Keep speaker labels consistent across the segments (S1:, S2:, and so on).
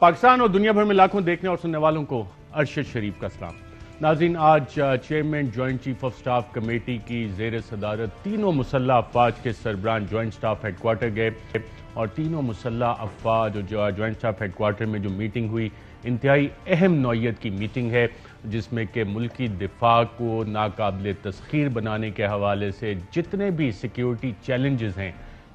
S1: پاکستان اور دنیا بھر میں لاکھوں دیکھنے اور سننے والوں کو ارشد شریف کا سلام۔ ناظرین، آج chairman joint chief of staff committee کی زیر صدارت تینوں مسلح افواج کے سربراہ جوائنٹ سٹاف ہیڈ کوارٹر گئے اور تینوں مسلح افواج اور جوائنٹ سٹاف ہیڈ کوارٹر میں جو میٹنگ ہوئی انتہائی اہم نوعیت کی میٹنگ ہے، جس میں کہ ملکی دفاع کو ناقابل تسخیر بنانے کے حوالے سے جتنے بھی سیکیورٹی چیلنجز ہیں،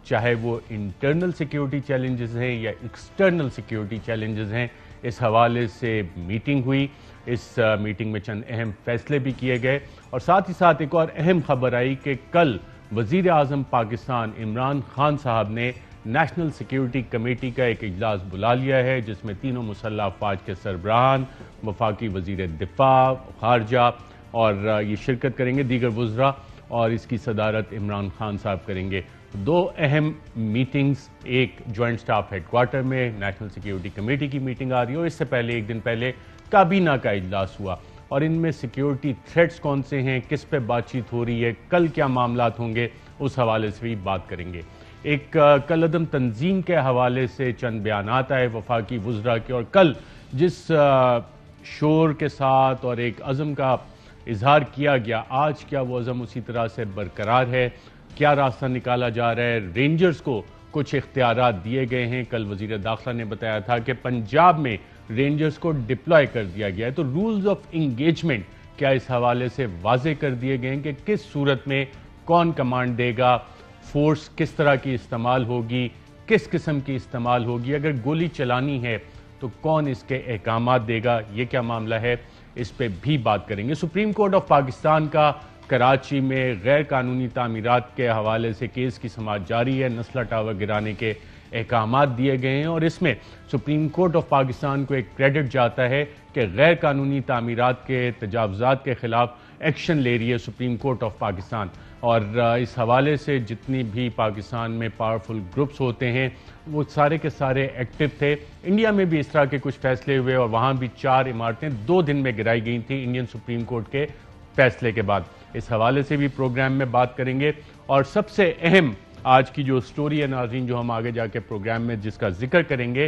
S1: چاہے وہ انٹرنل سیکیورٹی چیلنجز ہیں یا ایکسٹرنل سیکیورٹی چیلنجز ہیں، اس حوالے سے میٹنگ ہوئی۔ اس میٹنگ میں چند اہم فیصلے بھی کیے گئے اور ساتھ ہی ساتھ ایک اور اہم خبر آئی کہ کل وزیر اعظم پاکستان عمران خان صاحب نے نیشنل سیکیورٹی کمیٹی کا ایک اجلاس بلا لیا ہے، جس میں تینوں مسلح افواج کے سربراہان، وفاقی وزیر دفاع، خارجہ اور یہ شرکت کریں گے، دیگر وزراء، اور اس کی صدارت عمران خان صاحب کریں گے۔ دو اہم میٹنگز، ایک جوائنٹ سٹاف ہیڈ کوارٹر میں نیشنل سیکیورٹی کمیٹی کی میٹنگ آ رہی ہے اور اس سے پہلے ایک دن پہلے کابینہ کا اجلاس ہوا، اور ان میں سیکیورٹی تھریٹس کون سے ہیں، کس پہ بات چیت ہو رہی ہے، کل کیا معاملات ہوں گے، اس حوالے سے بھی بات کریں گے۔ ایک کل عدم تنظیم کے حوالے سے چند بیانات آئے وفاقی وزراء کے، اور کل جس شور کے ساتھ اور ایک عزم کا اظہار کیا گیا، آج کیا وہ عزم اسی طرح سے برقرار ہے، کیا راستہ نکالا جا رہا ہے؟ رینجرز کو کچھ اختیارات دیے گئے ہیں۔ کل وزیر داخلہ نے بتایا تھا کہ پنجاب میں رینجرز کو ڈپلوائے کر دیا گیا ہے، تو رولز آف انگیجمنٹ کیا اس حوالے سے واضح کر دیے گئے ہیں کہ کس صورت میں کون کمانڈ دے گا، فورس کس طرح کی استعمال ہوگی، کس قسم کی استعمال ہوگی، اگر گولی چلانی ہے تو کون اس کے احکامات دے گا، یہ کیا معاملہ ہے، اس پہ بھی بات کریں گے۔ سپریم کورٹ آف پاکستان کا کراچی میں غیر قانونی تعمیرات کے حوالے سے کیس کی سماعت جاری ہے، نسلہ ٹاور گرانے کے احکامات دیے گئے ہیں اور اس میں سپریم کورٹ آف پاکستان کو ایک کریڈٹ جاتا ہے کہ غیر قانونی تعمیرات کے تجاوزات کے خلاف ایکشن لے رہی ہے سپریم کورٹ آف پاکستان، اور اس حوالے سے جتنی بھی پاکستان میں پاورفل گروپس ہوتے ہیں وہ سارے کے سارے ایکٹیو تھے۔ انڈیا میں بھی اس طرح کے کچھ فیصلے ہوئے اور وہاں بھی 4 عمارتیں 2 دن میں گرائی گئی تھیں انڈین سپریم کورٹ کے فیصلے کے بعد۔ اس حوالے سے بھی پروگرام میں بات کریں گے، اور سب سے اہم آج کی جو سٹوری ہے ناظرین، جو ہم آگے جا کے پروگرام میں جس کا ذکر کریں گے،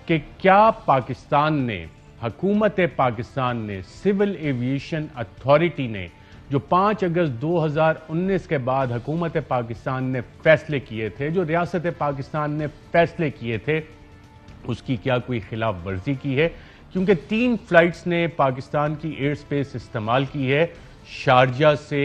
S1: کہ کیا پاکستان نے، حکومت پاکستان نے، سول ایویشن اتھارٹی نے جو 5 اگست 2019 کے بعد حکومت پاکستان نے فیصلے کیے تھے، جو ریاست پاکستان نے فیصلے کیے تھے، اس کی کیا کوئی خلاف ورزی کی ہے؟ کیونکہ 3 فلائٹس نے پاکستان کی ایئر سپیس استعمال کی ہے شارجہ سے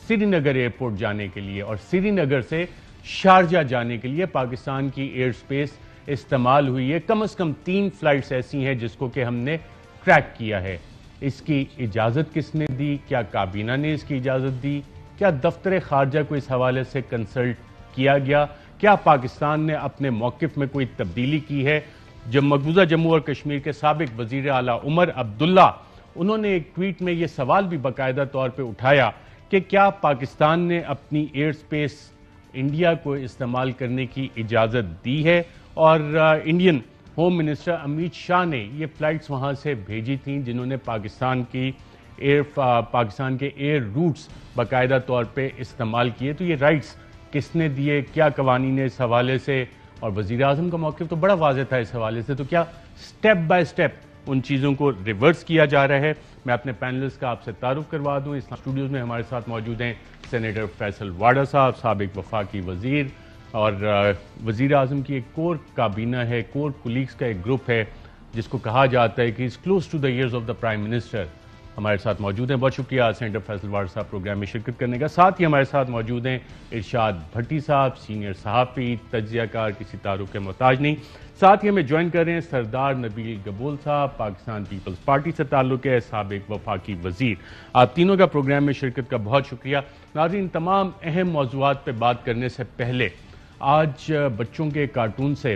S1: سری نگر ایئرپورٹ جانے کے لیے، اور سری نگر سے شارجہ جانے کے لیے پاکستان کی ایئر سپیس استعمال ہوئی ہے۔ کم از کم 3 فلائٹس ایسی ہیں جس کو کہ ہم نے ٹریک کیا ہے۔ اس کی اجازت کس نے دی؟ کیا کابینہ نے اس کی اجازت دی؟ کیا دفتر خارجہ کو اس حوالے سے کنسلٹ کیا گیا؟ کیا پاکستان نے اپنے موقف میں کوئی تبدیلی کی ہے؟ جب مقبوضہ جموں اور کشمیر کے سابق وزیر اعلیٰ عمر عبداللہ، انہوں نے ایک ٹویٹ میں یہ سوال بھی باقاعدہ طور پہ اٹھایا کہ کیا پاکستان نے اپنی ایئر سپیس انڈیا کو استعمال کرنے کی اجازت دی ہے، اور Indian home minister Amit Shah نے یہ فلائٹس وہاں سے بھیجی تھیں جنہوں نے پاکستان کے ایئر روٹس باقاعدہ طور پہ استعمال کیے، تو یہ رائٹس کس نے دیے، کیا قوانین اس حوالے سے؟ اور وزیر اعظم کا موقف تو بڑا واضح تھا اس حوالے سے، تو کیا سٹیپ بائی سٹیپ ان چیزوں کو ریورس کیا جا رہا ہے؟ میں اپنے پینلز کا آپ سے تعارف کروا دوں۔ اس اسٹوڈیوز میں ہمارے ساتھ موجود ہیں سینیٹر فیصل واڈا صاحب، سابق وفاقی وزیر، اور وزیر اعظم کی ایک کور کابینہ ہے، کور کولیگز کا ایک گروپ ہے جس کو کہا جاتا ہے کہ is close to the ears of the prime minister, ہمارے ساتھ موجود ہیں۔ بہت شکریہ سینیٹر فیصل واڈا صاحب پروگرام میں شرکت کرنے کا۔ ساتھ ہی ہمارے ساتھ موجود ہیں ارشاد بھٹی صاحب، سینئر صحافی، تجزیہ کار، کسی تعارف کے محتاج نہیں۔ ساتھ ہی ہمیں جوائن کر رہے ہیں سردار نبیل گبول صاحب، پاکستان پیپلز پارٹی سے تعلق ہے، سابق وفاقی وزیر۔ آپ تینوں کا پروگرام میں شرکت کا بہت شکریہ۔ ناظرین، تمام اہم موضوعات پہ بات کرنے سے پہلے آج بچوں کے کارٹون سے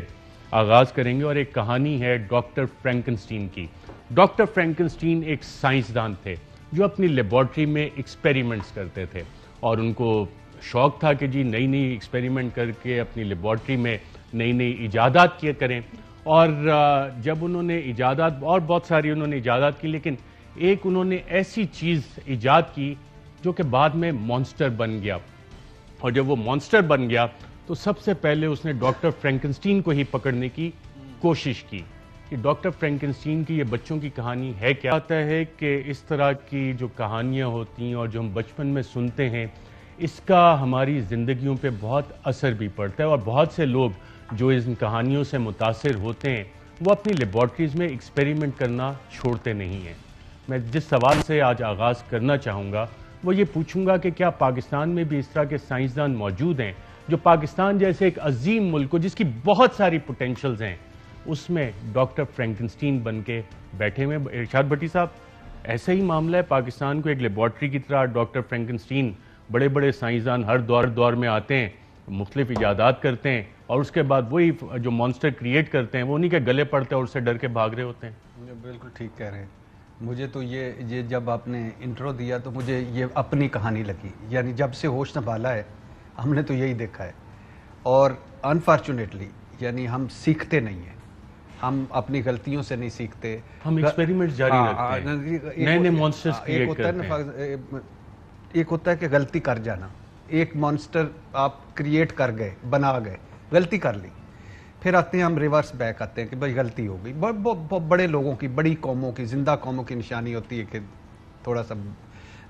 S1: آغاز کریں گے، اور ایک کہانی ہے ڈاکٹر فرینکنسٹین کی۔ ڈاکٹر فرینکنسٹین ایک سائنسدان تھے جو اپنی لیبارٹری میں ایکسپیریمنٹس کرتے تھے، اور ان کو شوق تھا کہ جی نئی نئی ایکسپیریمنٹ کر کے اپنی لیبارٹری میں نئی نئی ایجادات کیا کریں، اور جب انہوں نے ایجادات، اور بہت ساری انہوں نے ایجادات کی، لیکن ایک انہوں نے ایسی چیز ایجاد کی جو کہ بعد میں مانسٹر بن گیا، اور جب وہ مانسٹر بن گیا تو سب سے پہلے اس نے ڈاکٹر فرینکنسٹین کو ہی پکڑنے کی کوشش کی۔ کہ ڈاکٹر فرینکنسٹین کی یہ بچوں کی کہانی ہے کیا؟ آتا ہے کہ اس طرح کی جو کہانیاں ہوتی ہیں اور جو ہم بچپن میں سنتے ہیں اس کا ہماری زندگیوں پہ بہت اثر بھی پڑتا ہے، اور بہت سے لوگ جو ان کہانیوں سے متاثر ہوتے ہیں وہ اپنی لیبارٹریز میں ایکسپیریمنٹ کرنا چھوڑتے نہیں ہیں۔ میں جس سوال سے آج آغاز کرنا چاہوں گا وہ یہ پوچھوں گا کہ کیا پاکستان میں بھی اس طرح کے سائنسدان موجود ہیں جو پاکستان جیسے ایک عظیم ملک کو جس کی بہت ساری پوٹینشلز ہیں اس میں ڈاکٹر فرینکنسٹین بن کے بیٹھے ہوئے؟ ارشاد بھٹی صاحب، ایسا ہی معاملہ ہے پاکستان کو ایک لیبارٹری کی طرح ڈاکٹر فرینکنسٹین، بڑے بڑے سائنسدان ہر دور میں آتے ہیں، مختلف ایجادات کرتے ہیں، اور اس کے بعد وہی جو مانسٹر کریٹ کرتے ہیں وہ انہی کے گلے پڑتے ہیں اور اس سے ڈر کے بھاگ رہے ہوتے ہیں؟
S2: بالکل ٹھیک کہہ رہے ہیں۔ مجھے تو یہ جب آپ نے انٹرو دیا تو مجھے یہ اپنی کہانی لگی، یعنی جب سے ہوش سنبھالا ہے ہم نے تو یہی دیکھا ہے، اور انفارچونیٹلی یعنی ہم سیکھتے نہیں ہیں، ہم اپنی غلطیوں سے نہیں سیکھتے،
S1: ہم ایکسپیریمنٹ جاری رکھتے ہیں، نئے نئے مانسٹرز کریٹ کرتے ہیں۔
S2: ایک ہوتا ہے کہ غلطی کر جانا، ایک مانسٹر آپ کریٹ کر گئے، بنا گئے، غلطی کر لی، پھر آتے ہیں ہم ریورس بیک آتے ہیں کہ بھائی غلطی ہو گئی۔ بڑے لوگوں کی، بڑی قوموں کی، زندہ قوموں کی نشانی ہوتی ہے کہ تھوڑا سا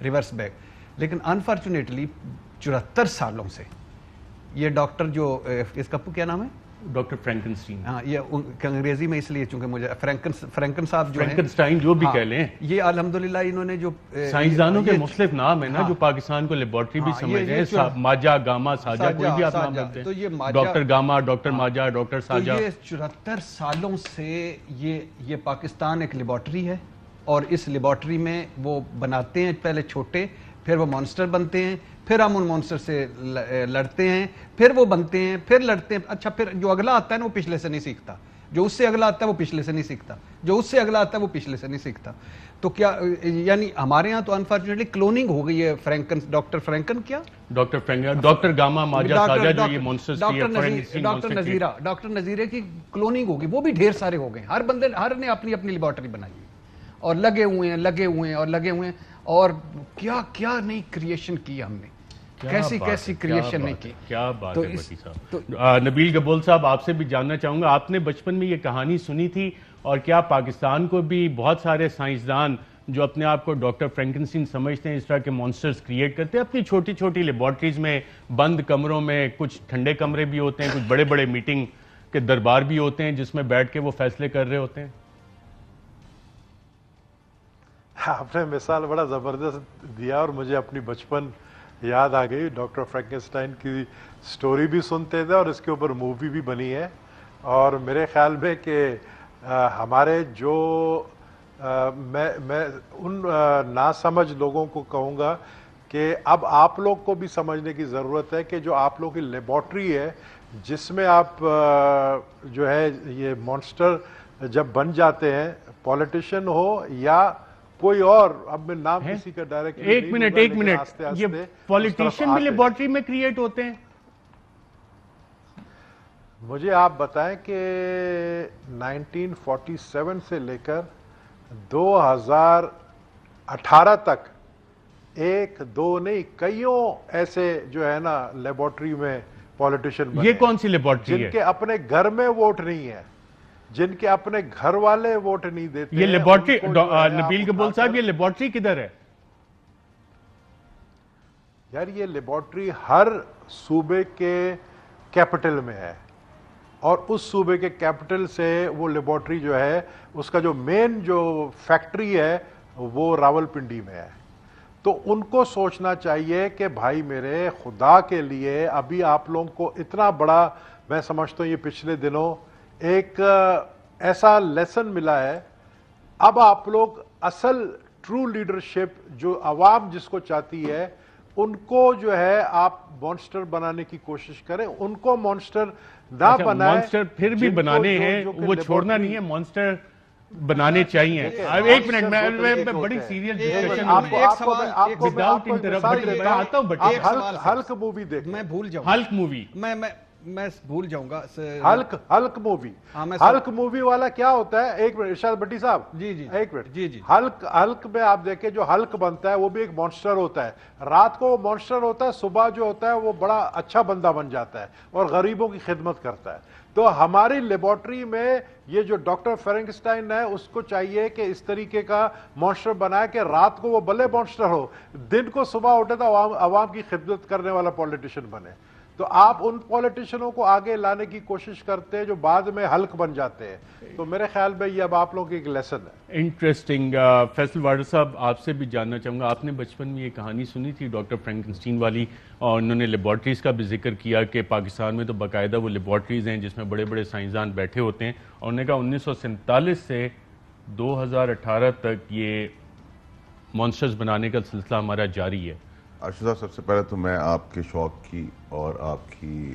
S2: ریورس بیک، لیکن انفارچونیٹلی 74 سالوں سے یہ ڈاکٹر جو اس کا کیا نام ہے؟
S1: ڈاکٹر فرینکنسٹین۔
S2: ہاں، یہ انگریزی میں اس لیے چونکہ مجھے فرینکن صاحب جو ہیں،
S1: فرینکنسٹائن جو بھی کہہ لیں،
S2: یہ الحمدللہ انہوں نے جو
S1: سائنسدانوں کے مختلف نام ہیں نا جو پاکستان کو لیبارٹری بھی سمجھ رہے ہیں، ماجا، گاما، ساجا، کوئی بھی آپ نام رکھتے ہیں، ڈاکٹر گاما، ڈاکٹر ماجا، ڈاکٹر ساجا۔
S2: یہ 74 سالوں سے یہ پاکستان ایک لیبارٹری ہے، اور اس لیبارٹری میں وہ بناتے ہیں پہلے چھوٹے، پھر وہ مانسٹر بنتے ہیں، پھر ہم ان مانسٹر سے لڑتے ہیں، پھر وہ بنتے ہیں، پھر لڑتے ہیں۔ اچھا، پھر جو اگلا آتا ہے نا وہ پچھلے سے نہیں سیکھتا، جو اس سے اگلا آتا ہے وہ پچھلے سے نہیں سیکھتا، جو اس سے اگلا آتا ہے وہ پچھلے سے نہیں سیکھتا۔ تو کیا یعنی ہمارے ہاں تو انفارچونیٹلی کلوننگ ہو گئی ہے۔ ڈاکٹر فرینکن کیا؟
S1: ڈاکٹر گاما، ماجا، ساجا جو یہ مانسٹرز کی
S2: ڈاکٹر نذیرے کی کلوننگ ہو گئی، وہ بھی ڈھیر سارے ہو گئے، ہر نے اپنی اپنی لیبارٹری بنائی ہے، اور لگے ہوئے ہیں، اور کیا نئی کریشن کی ہم نے، کیسی کریشن نہیں کی۔
S1: کیا بات ہے بھٹی صاحب۔ نبیل گبول صاحب، آپ سے بھی جاننا چاہوں گا، آپ نے بچپن میں یہ کہانی سنی تھی، اور کیا پاکستان کو بھی بہت سارے سائنسدان جو اپنے آپ کو ڈاکٹر فرینکنسٹین سمجھتے ہیں اس طرح کے مانسٹرز کریٹ کرتے ہیں اپنی چھوٹی چھوٹی لیبارٹریز میں، بند کمروں میں؟ کچھ ٹھنڈے کمرے بھی ہوتے ہیں، کچھ بڑے بڑے میٹنگ کے دربار بھی ہوتے ہیں جس میں بیٹھ کے وہ فیصلے کر رہے ہوتے ہیں؟
S3: آپ نے مثال بڑا زبردست دیا اور مجھے اپنی بچپن یاد آ گئی۔ ڈاکٹر فرینکنسٹائن کی سٹوری بھی سنتے تھے اور اس کے اوپر مووی بھی بنی ہے، اور میرے خیال میں کہ ہمارے جو میں ان ناسمجھ لوگوں کو کہوں گا کہ اب آپ لوگ کو بھی سمجھنے کی ضرورت ہے کہ جو آپ لوگ کی لیبارٹری ہے جس میں آپ جو ہے یہ مانسٹر جب بن جاتے ہیں، پولیٹیشین ہو یا کوئی اور، اب میں نام کسی کا ڈائریکٹ
S1: ایک منٹ یہ پولیٹیشین بھی لیبارٹری میں کریٹ ہوتے ہیں؟
S3: مجھے آپ بتائیں کہ 1947 سے لے کر 2018 تک ایک دو نہیں کئیوں ایسے جو ہے نا لیبارٹری میں پولیٹیشین بنے۔
S1: یہ کون سی لیبارٹری ہے؟
S3: جن کے اپنے گھر میں ووٹ نہیں ہے، جن کے اپنے گھر والے ووٹ نہیں دیتے۔
S1: یہ لیبارٹری، نبیل گبول صاحب، یہ لیبارٹری کدھر ہے؟
S3: یار یہ لیبارٹری ہر صوبے کے کیپٹل میں ہے، اور اس صوبے کے کیپٹل سے وہ لیبارٹری جو ہے اس کا جو مین جو فیکٹری ہے وہ راولپنڈی میں ہے۔ تو ان کو سوچنا چاہیے کہ بھائی میرے خدا کے لیے، ابھی آپ لوگوں کو اتنا بڑا، میں سمجھتا ہوں یہ پچھلے دنوں ایک ایسا لیسن ملا ہے، اب آپ لوگ اصل ٹرو لیڈرشپ جو عوام جس کو چاہتی ہے ان کو جو ہے آپ مانسٹر بنانے کی کوشش کریں، ان کو مانسٹر نہ بنائیں۔
S1: مانسٹر پھر بھی بنانے ہیں، وہ چھوڑنا نہیں ہے، مانسٹر بنانے چاہیے۔ ایک منٹ، میں بڑی سیریس ڈسکشن
S3: ہلک مووی دیکھ،
S2: میں بھول جاؤں،
S1: ہلک مووی،
S2: میں بھول جاؤں گا.
S3: ہلک مووی, ہلک مووی والا کیا ہوتا ہے, ایک منٹ ارشاد بھٹی صاحب,
S2: جی
S3: ایک منٹ,
S2: جی
S3: ہلک میں آپ دیکھیں جو ہلک بنتا ہے وہ بھی ایک مانسٹر ہوتا ہے, رات کو وہ مانسٹر ہوتا ہے, صبح جو ہوتا ہے وہ بڑا اچھا بندہ بن جاتا ہے اور غریبوں کی خدمت کرتا ہے. تو ہماری لیبارٹری میں یہ جو ڈاکٹر فرینکسٹائن ہے اس کو چاہیے کہ اس طریقے کا مانسٹر بنائے کہ رات کو وہ بھلے مانسٹر ہو, دن کو صبح اٹھے تو عوام کی خدمت کرنے والا پولیٹیشین بنے. تو آپ ان پولیٹیشنوں کو آگے لانے کی کوشش کرتے ہیں جو بعد میں ہلک بن جاتے ہیں. تو میرے خیال میں یہ اب آپ لوگوں کی ایک لیسن ہے.
S1: انٹرسٹنگ. فیصل واڈر صاحب آپ سے بھی جاننا چاہوں گا, آپ نے بچپن میں یہ کہانی سنی تھی ڈاکٹر فرینکنسٹین والی, اور انہوں نے لیبارٹریز کا بھی ذکر کیا کہ پاکستان میں تو باقاعدہ وہ لیبارٹریز ہیں جس میں بڑے بڑے سائنسدان بیٹھے ہوتے ہیں, اور انہوں نے کہا 1947 سے 2018 تک یہ مانسٹرز بنانے کا سلسلہ ہمارا جاری ہے.
S4: ارشد صاحب, سب سے پہلے تو میں آپ کے شوق کی اور آپ کی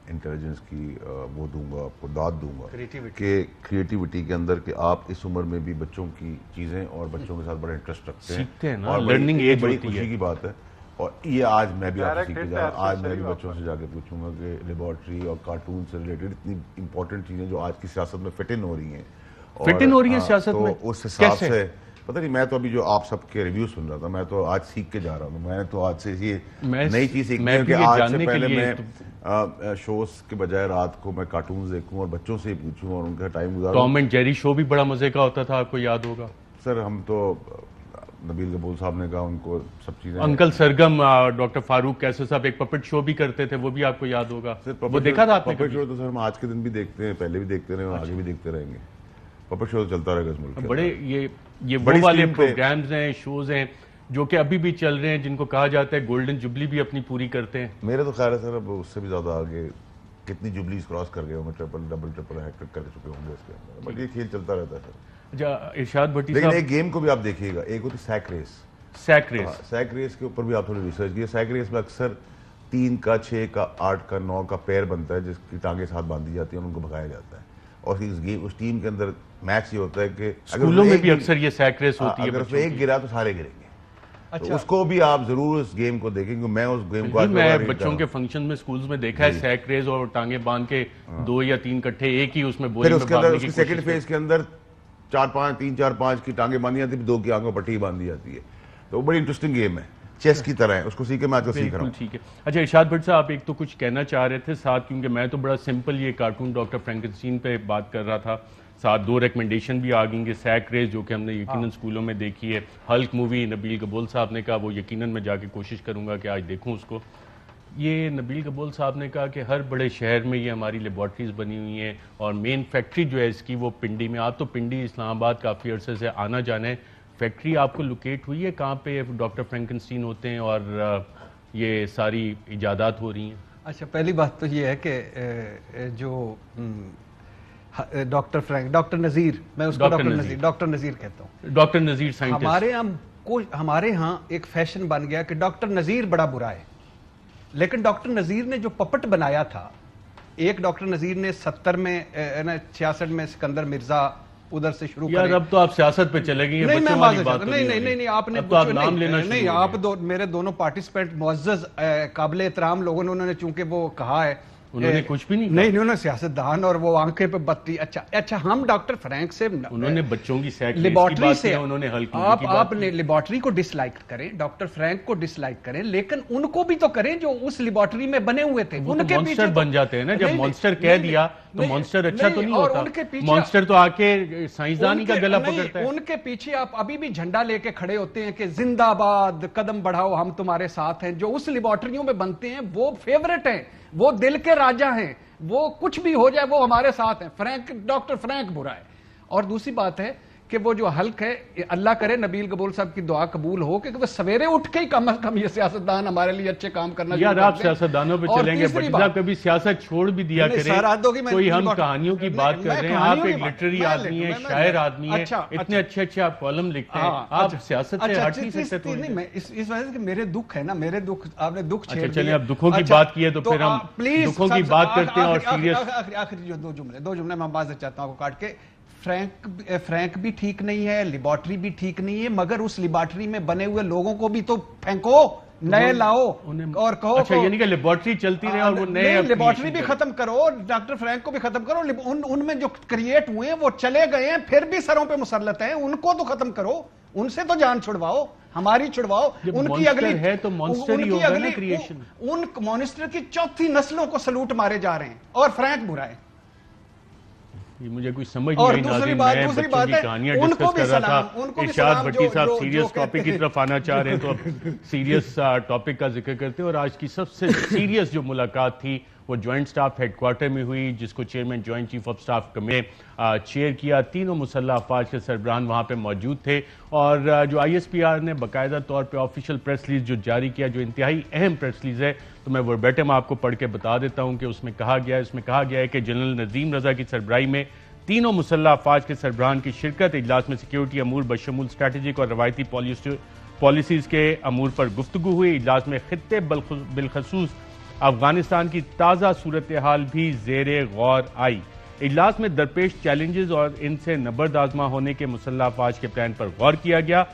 S4: انٹیلیجنس کی وہ دوں گا, آپ کو داد دوں گا کہ کریٹیوٹی کے اندر کہ آپ اس عمر میں بھی بچوں کی چیزیں اور بچوں کے ساتھ بڑا انٹرسٹ رکھتے ہیں,
S1: اور لرننگ ایج
S4: بڑی
S1: ہوتی ہے.
S4: خوشی کی بات ہے. اور یہ آج میں بھی آپ سے سیکھ کے جا رہا ہوں, آج میں بھی بچوں سے جا کے پوچھوں گا کہ لیبارٹری اور کارٹون سے ریلیٹڈ اتنی امپورٹنٹ چیزیں جو آج کی سیاست میں فٹ ان ہو رہی ہیں,
S1: فٹ ان ہو رہی ہیں سیاست میں,
S4: تو اس حساب سے پتہ نہیں, میں تو ابھی جو آپ سب کے ریویو سن رہا تھا, میں تو آج سیکھ کے جا رہا ہوں. میں تو آج سے یہ نئی چیز سیکھنے کہ آج سے پہلے میں شوز کے بجائے رات کو میں کارٹونز دیکھوں اور بچوں سے ہی پوچھوں اور ان کا ٹائم گزاروں.
S1: ٹام اینڈ جیری شو بھی بڑا مزے کا ہوتا تھا, آپ کو یاد ہوگا
S4: سر. ہم تو نبیل قبول صاحب نے کہا ان کو سب چیزیں,
S1: انکل سرگم, ڈاکٹر فاروق کیسر صاحب ایک پپٹ شو بھی کرتے تھے, وہ بھی آپ کو یاد ہوگا. وہ دیکھا تھا آپ نے؟
S4: پپٹ شو تو سر ہم آج کے دن بھی دیکھتے ہیں, پہلے بھی دیکھتے رہے ہیں, آگے بھی دیکھتے رہیں گے. پپٹ شو چلتا رہے گا اس ملک میں.
S1: بڑے یہ وہ والے پروگرامز ہیں, شوز ہیں جو کہ ابھی بھی چل رہے ہیں, جن کو کہا جاتا ہے گولڈن جبلی بھی اپنی پوری کرتے ہیں.
S4: میرے تو خیال ہے سر اب اس سے بھی زیادہ آگے کتنی جبلیز کراس کر گئے ہوں گے, ٹرپل ڈبل ہیٹ کر چکے ہوں گے اس کے اندر, بٹ یہ کھیل چلتا رہتا ہے سر.
S1: ارشاد بھٹی
S4: لیکن
S1: صاحب,
S4: ایک گیم کو بھی آپ دیکھیے گا, ایک ہوتی سیک ریس. سیک ریس کے اوپر بھی آپ تھوڑی ریسرچ کیے. سیک ریس میں اکثر 3 کا 6 کا 8 کا 9 کا پیر بنتا ہے جس کی ٹانگیں ساتھ باندھی جاتی ہیں اور ان کو بھگایا جاتا ہے, اور اس ٹیم کے اندر میچ یہ ہوتا ہے کہ
S1: اسکولوں میں بھی اکثر یہ سیک ریس ہوتی ہے,
S4: اگر اس میں ایک گرا تو سارے گریں گے. تو اس کو بھی آپ ضرور اس گیم کو دیکھیں گے. میں اس گیم کو
S1: میں بچوں کے فنکشن میں سکولز میں دیکھا ہے سیک ریس, اور ٹانگیں باندھ کے 2 یا 3 کٹھے ایک ہی اس میں بوری میں باندھنے کی کوشش.
S4: سیکنڈ فیز کے اندر 3 4 5 کی ٹانگیں باندھی جاتی ہیں, 2 کی آنکھوں پٹی باندھی جاتی ہے. تو بڑی انٹرسٹنگ گیم ہے, چیس کی طرح ہے, اس کو سیکھے میں آج کو سیکھ رہا ہوں.
S1: ٹھیک ہے. اچھا ارشاد بھٹ صاحب, آپ ایک تو کچھ کہنا چاہ رہے تھے ساتھ, کیونکہ میں تو بڑا سمپل یہ کارٹون ڈاکٹر فرینکنسٹین پہ بات کر رہا تھا, ساتھ 2 ریکمنڈیشن بھی آ گئیں گے. سیک ریس جو کہ ہم نے یقیناً اسکولوں میں دیکھی ہے, ہلک مووی نبیل قبول صاحب نے کہا وہ یقیناً میں جا کے کوشش کروں گا کہ آج دیکھوں اس کو. یہ نبیل قبول صاحب نے کہا کہ ہر بڑے شہر میں یہ ہماری لیبارٹریز بنی ہوئی ہیں, اور مین فیکٹری جو ہے اس کی وہ پنڈی میں. آپ تو پنڈی اسلام آباد کافی عرصے سے آنا جانا ہے, فیکٹری آپ کو لوکیٹ ہوئی ہے کہاں پہ ڈاکٹر فرینکنسٹین ہوتے ہیں اور یہ ساری ایجادات ہو رہی ہیں؟
S2: اچھا, پہلی بات تو یہ ہے کہ جو ڈاکٹر نذیر, میں اس کو ڈاکٹر نذیر کہتا ہوں.
S1: Doctor Nazir scientist.
S2: ہمارے ہاں ایک فیشن بن گیا کہ ڈاکٹر نذیر بڑا برا ہے, لیکن ڈاکٹر نذیر نے جو پپٹ بنایا تھا, ایک ڈاکٹر نذیر نے 70 میں 66 میں سکندر مرزا ادھر سے شروع
S1: یار, اب تو آپ سیاست پہ چلے گئی ہیں.
S2: نہیں, آپ نے
S1: نام لینا
S2: نہیں, آپ میرے دونوں پارٹیسپینٹ معزز قابل احترام لوگوں نے, انہوں نے چونکہ وہ کہا ہے,
S1: انہوں نے کچھ بھی
S2: نہیں, انہوں نے سیاستدان اور وہ آنکھیں پہ بتی. اچھا ہم ڈاکٹر فرینک سے,
S1: انہوں نے بچوں کی
S2: لیبارٹری سے,
S1: انہوں نے
S2: آپ نے لیبارٹری کو ڈس لائک کریں, ڈاکٹر فرینک کو ڈس لائک کریں, لیکن ان کو بھی تو کریں جو اس لیبارٹری میں بنے ہوئے تھے.
S1: ان کے مانسٹر بن جاتے ہیں نا, جب مانسٹر کہہ دیا تو مانسٹر اچھا تو نہیں ہوتا, مانسٹر تو آ کے سائنسدانی کا گلا پکڑتا ہے.
S2: ان کے پیچھے آپ ابھی بھی جھنڈا لے کے کھڑے ہوتے ہیں کہ زندہ باد, قدم بڑھاؤ, ہم تمہارے ساتھ ہیں. جو اس لیبارٹریوں میں بنتے ہیں وہ فیورٹ ہیں, وہ دل کے راجہ ہیں, وہ کچھ بھی ہو جائے وہ ہمارے ساتھ ہیں. ڈاکٹر فرینک برا ہے. اور دوسری بات ہے کہ وہ جو حلق ہے, اللہ کرے نبیل قبول صاحب کی دعا قبول ہو کہ وہ سویرے اٹھ کے ہی کم از کم یہ سیاستدان ہمارے لیے اچھے کام کرنا
S1: چاہیے. یار آپ سیاستدانوں پہ چلیں گے, بٹا کبھی سیاست چھوڑ بھی دیا کریں. کوئی ہم کہانیوں کی بات کر رہے ہیں, آپ ایک لٹریری آدمی ہیں, شاعر آدمی ہیں, اتنے اچھے آپ کالم لکھتے ہیں, آپ سیاست سے ہٹ نہیں سکتے.
S2: میں اس وجہ سے کہ میرے دکھ ہے نا, میرے دکھ آپ نے دکھ چھیڑ
S1: چلیں, اب دکھوں کی بات کی ہے تو پھر ہم دکھوں کی بات کرتے ہیں. اور سیریس
S2: آخری جو 2 جملے میں بات چاہتا ہوں کاٹ کے, فرینک بھی ٹھیک نہیں ہے, لیبارٹری بھی ٹھیک نہیں ہے, مگر اس لیبارٹری میں بنے ہوئے لوگوں کو بھی تو پھینکو. نئے لاؤ اور کہو
S1: اچھا یعنی کہ لیبارٹری چلتی رہے اور وہ نئے
S2: لیبارٹری بھی ختم کرو, ڈاکٹر فرینک کو بھی ختم کرو, ان میں جو کریٹ ہوئے ہیں وہ چلے گئے ہیں پھر بھی سروں پہ مسلط ہیں, ان کو تو ختم کرو, ان سے تو جان چھڑواؤ, ہماری چھڑواؤ. ان کی اگلی
S1: ہے تو مانسٹر ہی ہوگا نا کریشن.
S2: ان مانسٹر کی چوتھی نسلوں کو سلوٹ مارے جا رہے ہیں اور فرینک برا ہے.
S1: مجھے کوئی سمجھ نہیں آئی ناظرین, میں بچوں کی کہانیاں ڈسکس کر رہا تھا, ارشاد بھٹی صاحب سیریس ٹاپک کی طرف آنا چاہ رہے ہیں تو اب سیریس ٹاپک کا ذکر کرتے ہیں. اور آج کی سب سے سیریس جو ملاقات تھی وہ جوائنٹ سٹاف ہیڈ کوارٹر میں ہوئی, جس کو chairman joint chief of staff committee chair کیا. تینوں مسلح افواج کے سربراہان وہاں پہ موجود تھے اور جو آئی ایس پی آر نے باقاعدہ طور پہ آفیشیل پریس ریلیز جو جاری کیا, جو انتہائی اہم پریس ریلیز ہے, تو میں وربیٹم آپ کو پڑھ کے بتا دیتا ہوں کہ اس میں کہا گیا ہے کہ جنرل نظیم رضا کی سربراہی میں تینوں مسلح افواج کے سربراہان کی شرکت. اجلاس میں سیکیورٹی امور بشمول اسٹریٹجک اور روایتی پالیسیز کے امور پر گفتگو ہوئی. اجلاس میں خطے بالخصوص افغانستان کی تازہ صورتحال بھی زیر غور آئی. اجلاس میں درپیش چیلنجز اور ان سے نبرد آزما ہونے کے مسلح افواج کے پلان پر غور کیا گیا.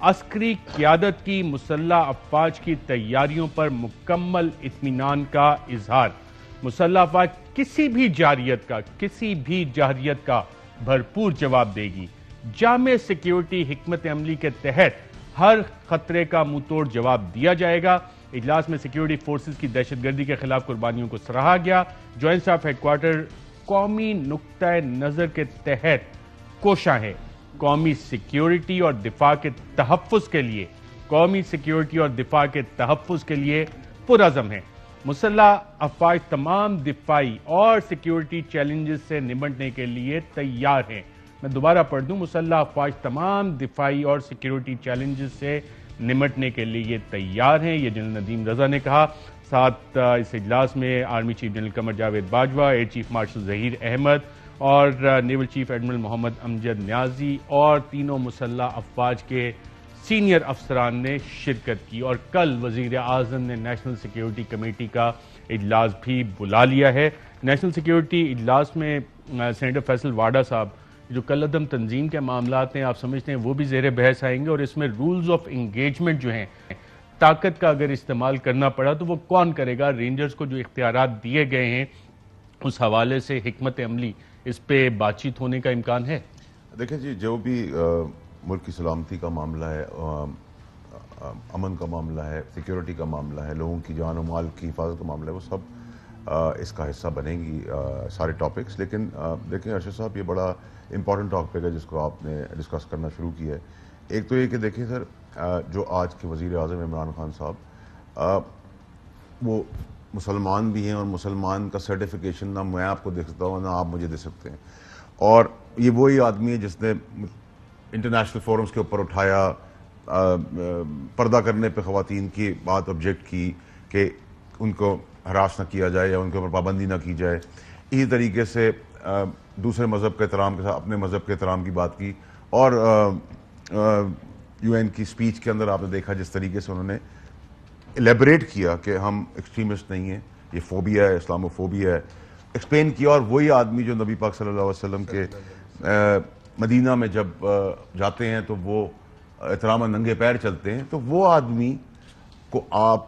S1: عسکری قیادت کی مسلح افواج کی تیاریوں پر مکمل اطمینان کا اظہار. مسلح افواج کسی بھی جارحیت کا بھرپور جواب دے گی. جامع سیکیورٹی حکمت عملی کے تحت ہر خطرے کا منہ توڑ جواب دیا جائے گا. اجلاس میں سیکیورٹی فورسز کی دہشت گردی کے خلاف قربانیوں کو سراہا گیا. جوائنٹ سٹاف ہیڈ کوارٹر قومی نقطہ نظر کے تحت کوشاں ہے. قومی سیکیورٹی اور دفاع کے تحفظ کے لیے پرعزم ہے. مسلح افواج تمام دفاعی اور سیکیورٹی چیلنجز سے نمٹنے کے لیے تیار ہیں. میں دوبارہ پڑھ دوں, مسلح افواج تمام دفاعی اور سیکیورٹی چیلنجز سے نمٹنے کے لیے تیار ہیں, یہ جنرل ندیم رضا نے کہا. ساتھ اس اجلاس میں army chief general Qamar Javed Bajwa, air chief marshal Zaheer Ahmad اور نیول چیف ایڈمرل محمد امجد نیازی اور تینوں مسلح افواج کے سینئر افسران نے شرکت کی. اور کل وزیر اعظم نے نیشنل سیکیورٹی کمیٹی کا اجلاس بھی بلا لیا ہے. نیشنل سیکیورٹی اجلاس میں سینیٹر فیصل واڈا صاحب, جو کل عدم تنظیم کے معاملات ہیں آپ سمجھتے ہیں وہ بھی زیر بحث آئیں گے, اور اس میں رولز آف انگیجمنٹ جو ہیں, طاقت کا اگر استعمال کرنا پڑا تو وہ کون کرے گا, رینجرز کو جو اختیارات دیے گئے ہیں اس حوالے سے حکمت عملی, اس پہ بات چیت ہونے کا امکان ہے؟
S4: دیکھیں جی, جو بھی ملک کی سلامتی کا معاملہ ہے, امن کا معاملہ ہے, سیکیورٹی کا معاملہ ہے, لوگوں کی جان و مال کی حفاظت کا معاملہ ہے, وہ سب اس کا حصہ بنیں گی سارے ٹاپکس. لیکن دیکھیں ارشد صاحب, یہ بڑا امپورٹنٹ ٹاپک ہے جس کو آپ نے ڈسکس کرنا شروع کیا ہے. ایک تو یہ کہ دیکھیں سر, جو آج کے وزیر اعظم عمران خان صاحب, وہ مسلمان بھی ہیں اور مسلمان کا سرٹیفکیشن نہ میں آپ کو دے سکتا ہوں نہ آپ مجھے دے سکتے ہیں. اور یہ وہی آدمی ہے جس نے انٹرنیشنل فورمز کے اوپر اٹھایا, پردہ کرنے پہ خواتین کی بات آبجیکٹ کی کہ ان کو ہراس نہ کیا جائے یا ان کے اوپر پابندی نہ کی جائے. اسی طریقے سے دوسرے مذہب کے احترام کے ساتھ اپنے مذہب کے احترام کی بات کی. اور یو این کی سپیچ کے اندر آپ نے دیکھا جس طریقے سے انہوں نے الیبریٹ کیا کہ ہم ایکسٹریمسٹ نہیں ہیں, یہ فوبیا ہے, اسلامو فوبیا ہے, ایکسپلین کیا. اور وہی آدمی جو نبی پاک صلی اللہ علیہ وسلم کے مدینہ میں جب جاتے ہیں تو وہ احترام ننگے پیر چلتے ہیں, تو وہ آدمی کو آپ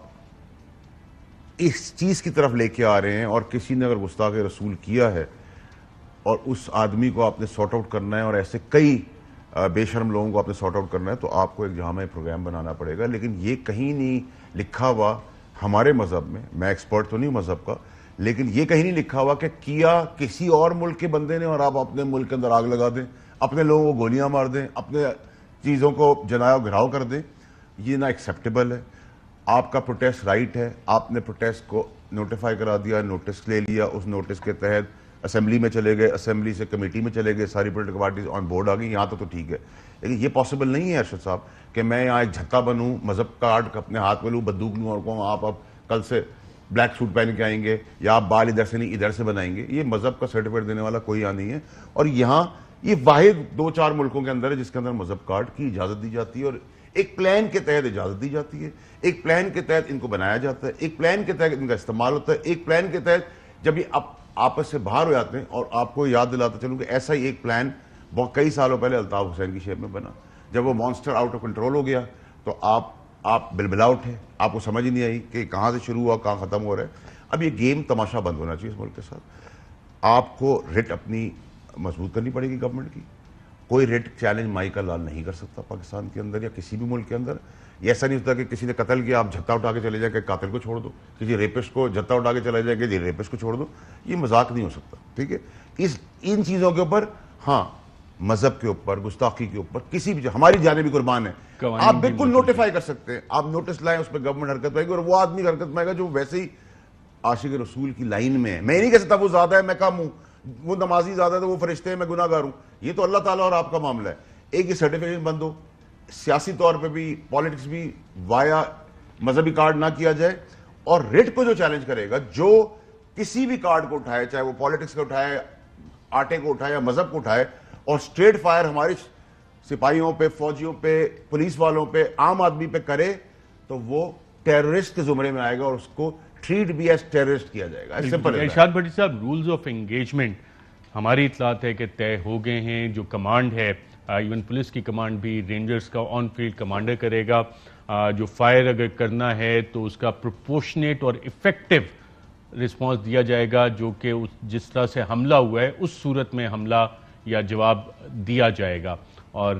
S4: اس چیز کی طرف لے کے آ رہے ہیں. اور کسی نے اگر گستاخ رسول کیا ہے اور اس آدمی کو آپ نے سارٹ آؤٹ کرنا ہے, اور ایسے کئی بے شرم لوگوں کو آپ نے سارٹ آؤٹ کرنا ہے, تو آپ کو ایک جامع پروگرام بنانا پڑے گا. لیکن یہ کہیں نہیں لکھا ہوا ہمارے مذہب میں ایکسپرٹ تو نہیں مذہب کا, لیکن یہ کہیں نہیں لکھا ہوا کہ کیا کسی اور ملک کے بندے نے اور آپ اپنے ملک کے اندر آگ لگا دیں, اپنے لوگوں کو گولیاں مار دیں, اپنے چیزوں کو جناؤ گھراؤ کر دیں. یہ نہ ایکسیپٹیبل ہے. آپ کا پروٹیسٹ رائٹ ہے, آپ نے پروٹیسٹ کو نوٹیفائی کرا دیا, نوٹس لے لیا, اس نوٹس کے تحت اسمبلی میں چلے گئے, اسمبلی سے کمیٹی میں چلے گئے, ساری پولیٹیکل پارٹیز آن بورڈ آ گئی, یہاں تو ٹھیک ہے. لیکن یہ پاسبل نہیں ہے ارشد صاحب کہ میں یہاں ایک جھکا بنوں, مذہب کارڈ اپنے ہاتھ میں لوں, بندوق لوں اور کہوں آپ اب کل سے بلیک سوٹ پہن کے آئیں گے یا آپ بال ادھر سے نہیں ادھر سے بنائیں گے. یہ مذہب کا سرٹیفکیٹ دینے والا کوئی یہاں نہیں ہے. اور یہاں یہ واحد 2-4 ملکوں کے اندر ہے جس کے اندر مذہب کارڈ کی اجازت دی جاتی ہے, اور ایک پلان کے تحت اجازت دی جاتی ہے, ایک پلان کے تحت ان کو بنایا جاتا ہے, ایک پلان کے تحت ان کا استعمال ہوتا ہے, ایک پلان کے تحت جب یہ آپس سے باہر ہو جاتے ہیں. اور آپ کو یاد دلاتا چلوں کہ ایسا ہی ایک پلان کئی سالوں پہلے الطاف حسین کی شیپ میں بنا. جب وہ مانسٹر آؤٹ آف کنٹرول ہو گیا تو آپ آپ بلبلا اٹھے, آپ کو سمجھ ہی نہیں آئی کہ کہاں سے شروع ہوا کہاں ختم ہو رہا ہے. اب یہ گیم تماشا بند ہونا چاہیے اس ملک کے ساتھ. آپ کو ریٹ اپنی مضبوط کرنی پڑے گی گورنمنٹ کی. کوئی ریٹ چیلنج مائی کا لال نہیں کر سکتا پاکستان کے اندر یا کسی بھی ملک کے اندر. یہ ایسا نہیں ہوتا کہ کسی نے قتل کیا آپ جھتہ اٹھا کے چلے جائیں کہ قاتل کو چھوڑ دو, کسی ریپسٹ کو جھتہ اٹھا کے چلے جائیں کہ ریپسٹ کو چھوڑ دو. یہ مذاق نہیں ہو سکتا, ٹھیک ہے. ان چیزوں کے اوپر, ہاں مذہب کے اوپر, گستاخی کے اوپر, کسی بھی ہماری جانیں بھی قربان ہے, آپ بالکل نوٹیفائی کر سکتے ہیں. آپ نوٹس لائیں, اس پہ گورنمنٹ حرکت پائے گی, اور وہ آدمی حرکت پائے گا جو ویسے ہی عاشق رسول کی لائن میں ہے. میں نہیں کہہ سکتا وہ زیادہ ہے میں کم ہوں, وہ نمازی زیادہ ہے تو وہ فرشتے ہیں میں گناہ گار ہوں. یہ تو اللہ تعالیٰ اور آپ کا معاملہ ہے. ایک یہ سرٹیفکیشن بند ہو, سیاسی طور پہ بھی, پالیٹکس بھی, وایا مذہبی کارڈ نہ کیا جائے. اور ریٹ کو جو چیلنج کرے گا, جو کسی بھی کارڈ کو اٹھائے, چاہے وہ پالیٹکس کو اٹھائے, آٹے کو اٹھائے یا مذہب کو اٹھائے, اور اسٹریٹ فائر ہمارے سپاہیوں پہ, فوجیوں پہ, پولیس والوں پہ, عام آدمی پہ کرے, تو وہ ٹیررسٹ کے زمرے میں آئے گا اور اس کو ٹریٹ بھی ایز ٹیررسٹ کیا جائے گا.
S1: ارشاد بھٹی صاحب, رولز آف انگیجمنٹ ہماری اطلاعات ہے کہ طے ہو گئے ہیں. جو کمانڈ ہے, ایون پولیس کی کمانڈ بھی رینجرز کا آن فیلڈ کمانڈر کرے گا. جو فائر اگر کرنا ہے تو اس کا پروپورشنیٹ اور افیکٹو رسپانس دیا جائے گا, جو کہ جس طرح سے حملہ ہوا ہے اس صورت میں حملہ یا جواب دیا جائے گا. اور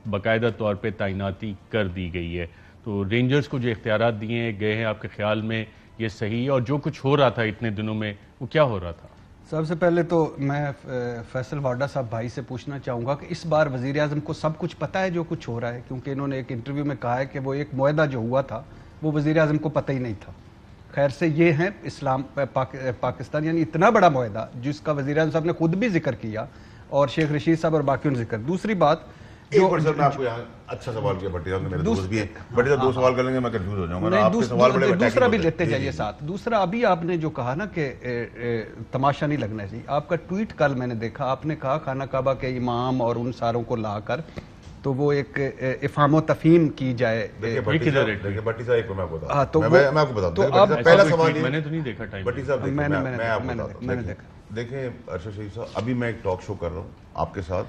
S1: باقاعدہ طور پہ تعیناتی کر دی گئی ہے. تو رینجرز کو جو اختیارات دیے گئے ہیں, آپ کے خیال میں یہ صحیح ہے؟ اور جو کچھ ہو رہا تھا اتنے دنوں میں وہ کیا ہو رہا تھا؟
S2: سب سے پہلے تو میں فیصل وارڈا صاحب بھائی سے پوچھنا چاہوں گا کہ اس بار وزیر اعظم کو سب کچھ پتہ ہے جو کچھ ہو رہا ہے؟ کیونکہ انہوں نے ایک انٹرویو میں کہا ہے کہ وہ ایک معاہدہ جو ہوا تھا وہ وزیر اعظم کو پتہ ہی نہیں تھا. خیر سے یہ ہیں اسلام پاکستان, یعنی اتنا بڑا معاہدہ جس کا وزیر اعظم صاحب نے خود بھی ذکر کیا اور شیخ رشید صاحب اور باقیوں نے ذکر. دوسری بات جو
S4: میں آپ کو یہاں اچھا سوال کیا, بھٹی صاحب نے میرے دوست بھی ہیں, بھٹی صاحب 2 سوال کر لیں گے میں کنفیوز ہو جاؤں گا.
S2: دوسرا بھی لیتے جائیے ساتھ. دوسرا ابھی آپ نے جو کہا نا کہ تماشا نہیں لگنا چاہیے, آپ کا ٹویٹ کل میں نے دیکھا, آپ نے کہا خانہ کعبہ کے امام اور ان ساروں کو لا کر تو وہ ایک افہام و تفہیم کی جائے.
S4: بھٹی صاحب ایک میں آپ کو بتاتا ہوں, پہلا سوال
S1: میں نے تو نہیں دیکھا ٹائم.
S4: بھٹی صاحب میں آپ کو بتاتا ہوں. دیکھیں ارشد شریف صاحب, ابھی میں ایک ٹاک شو کر رہا ہوں آپ کے ساتھ,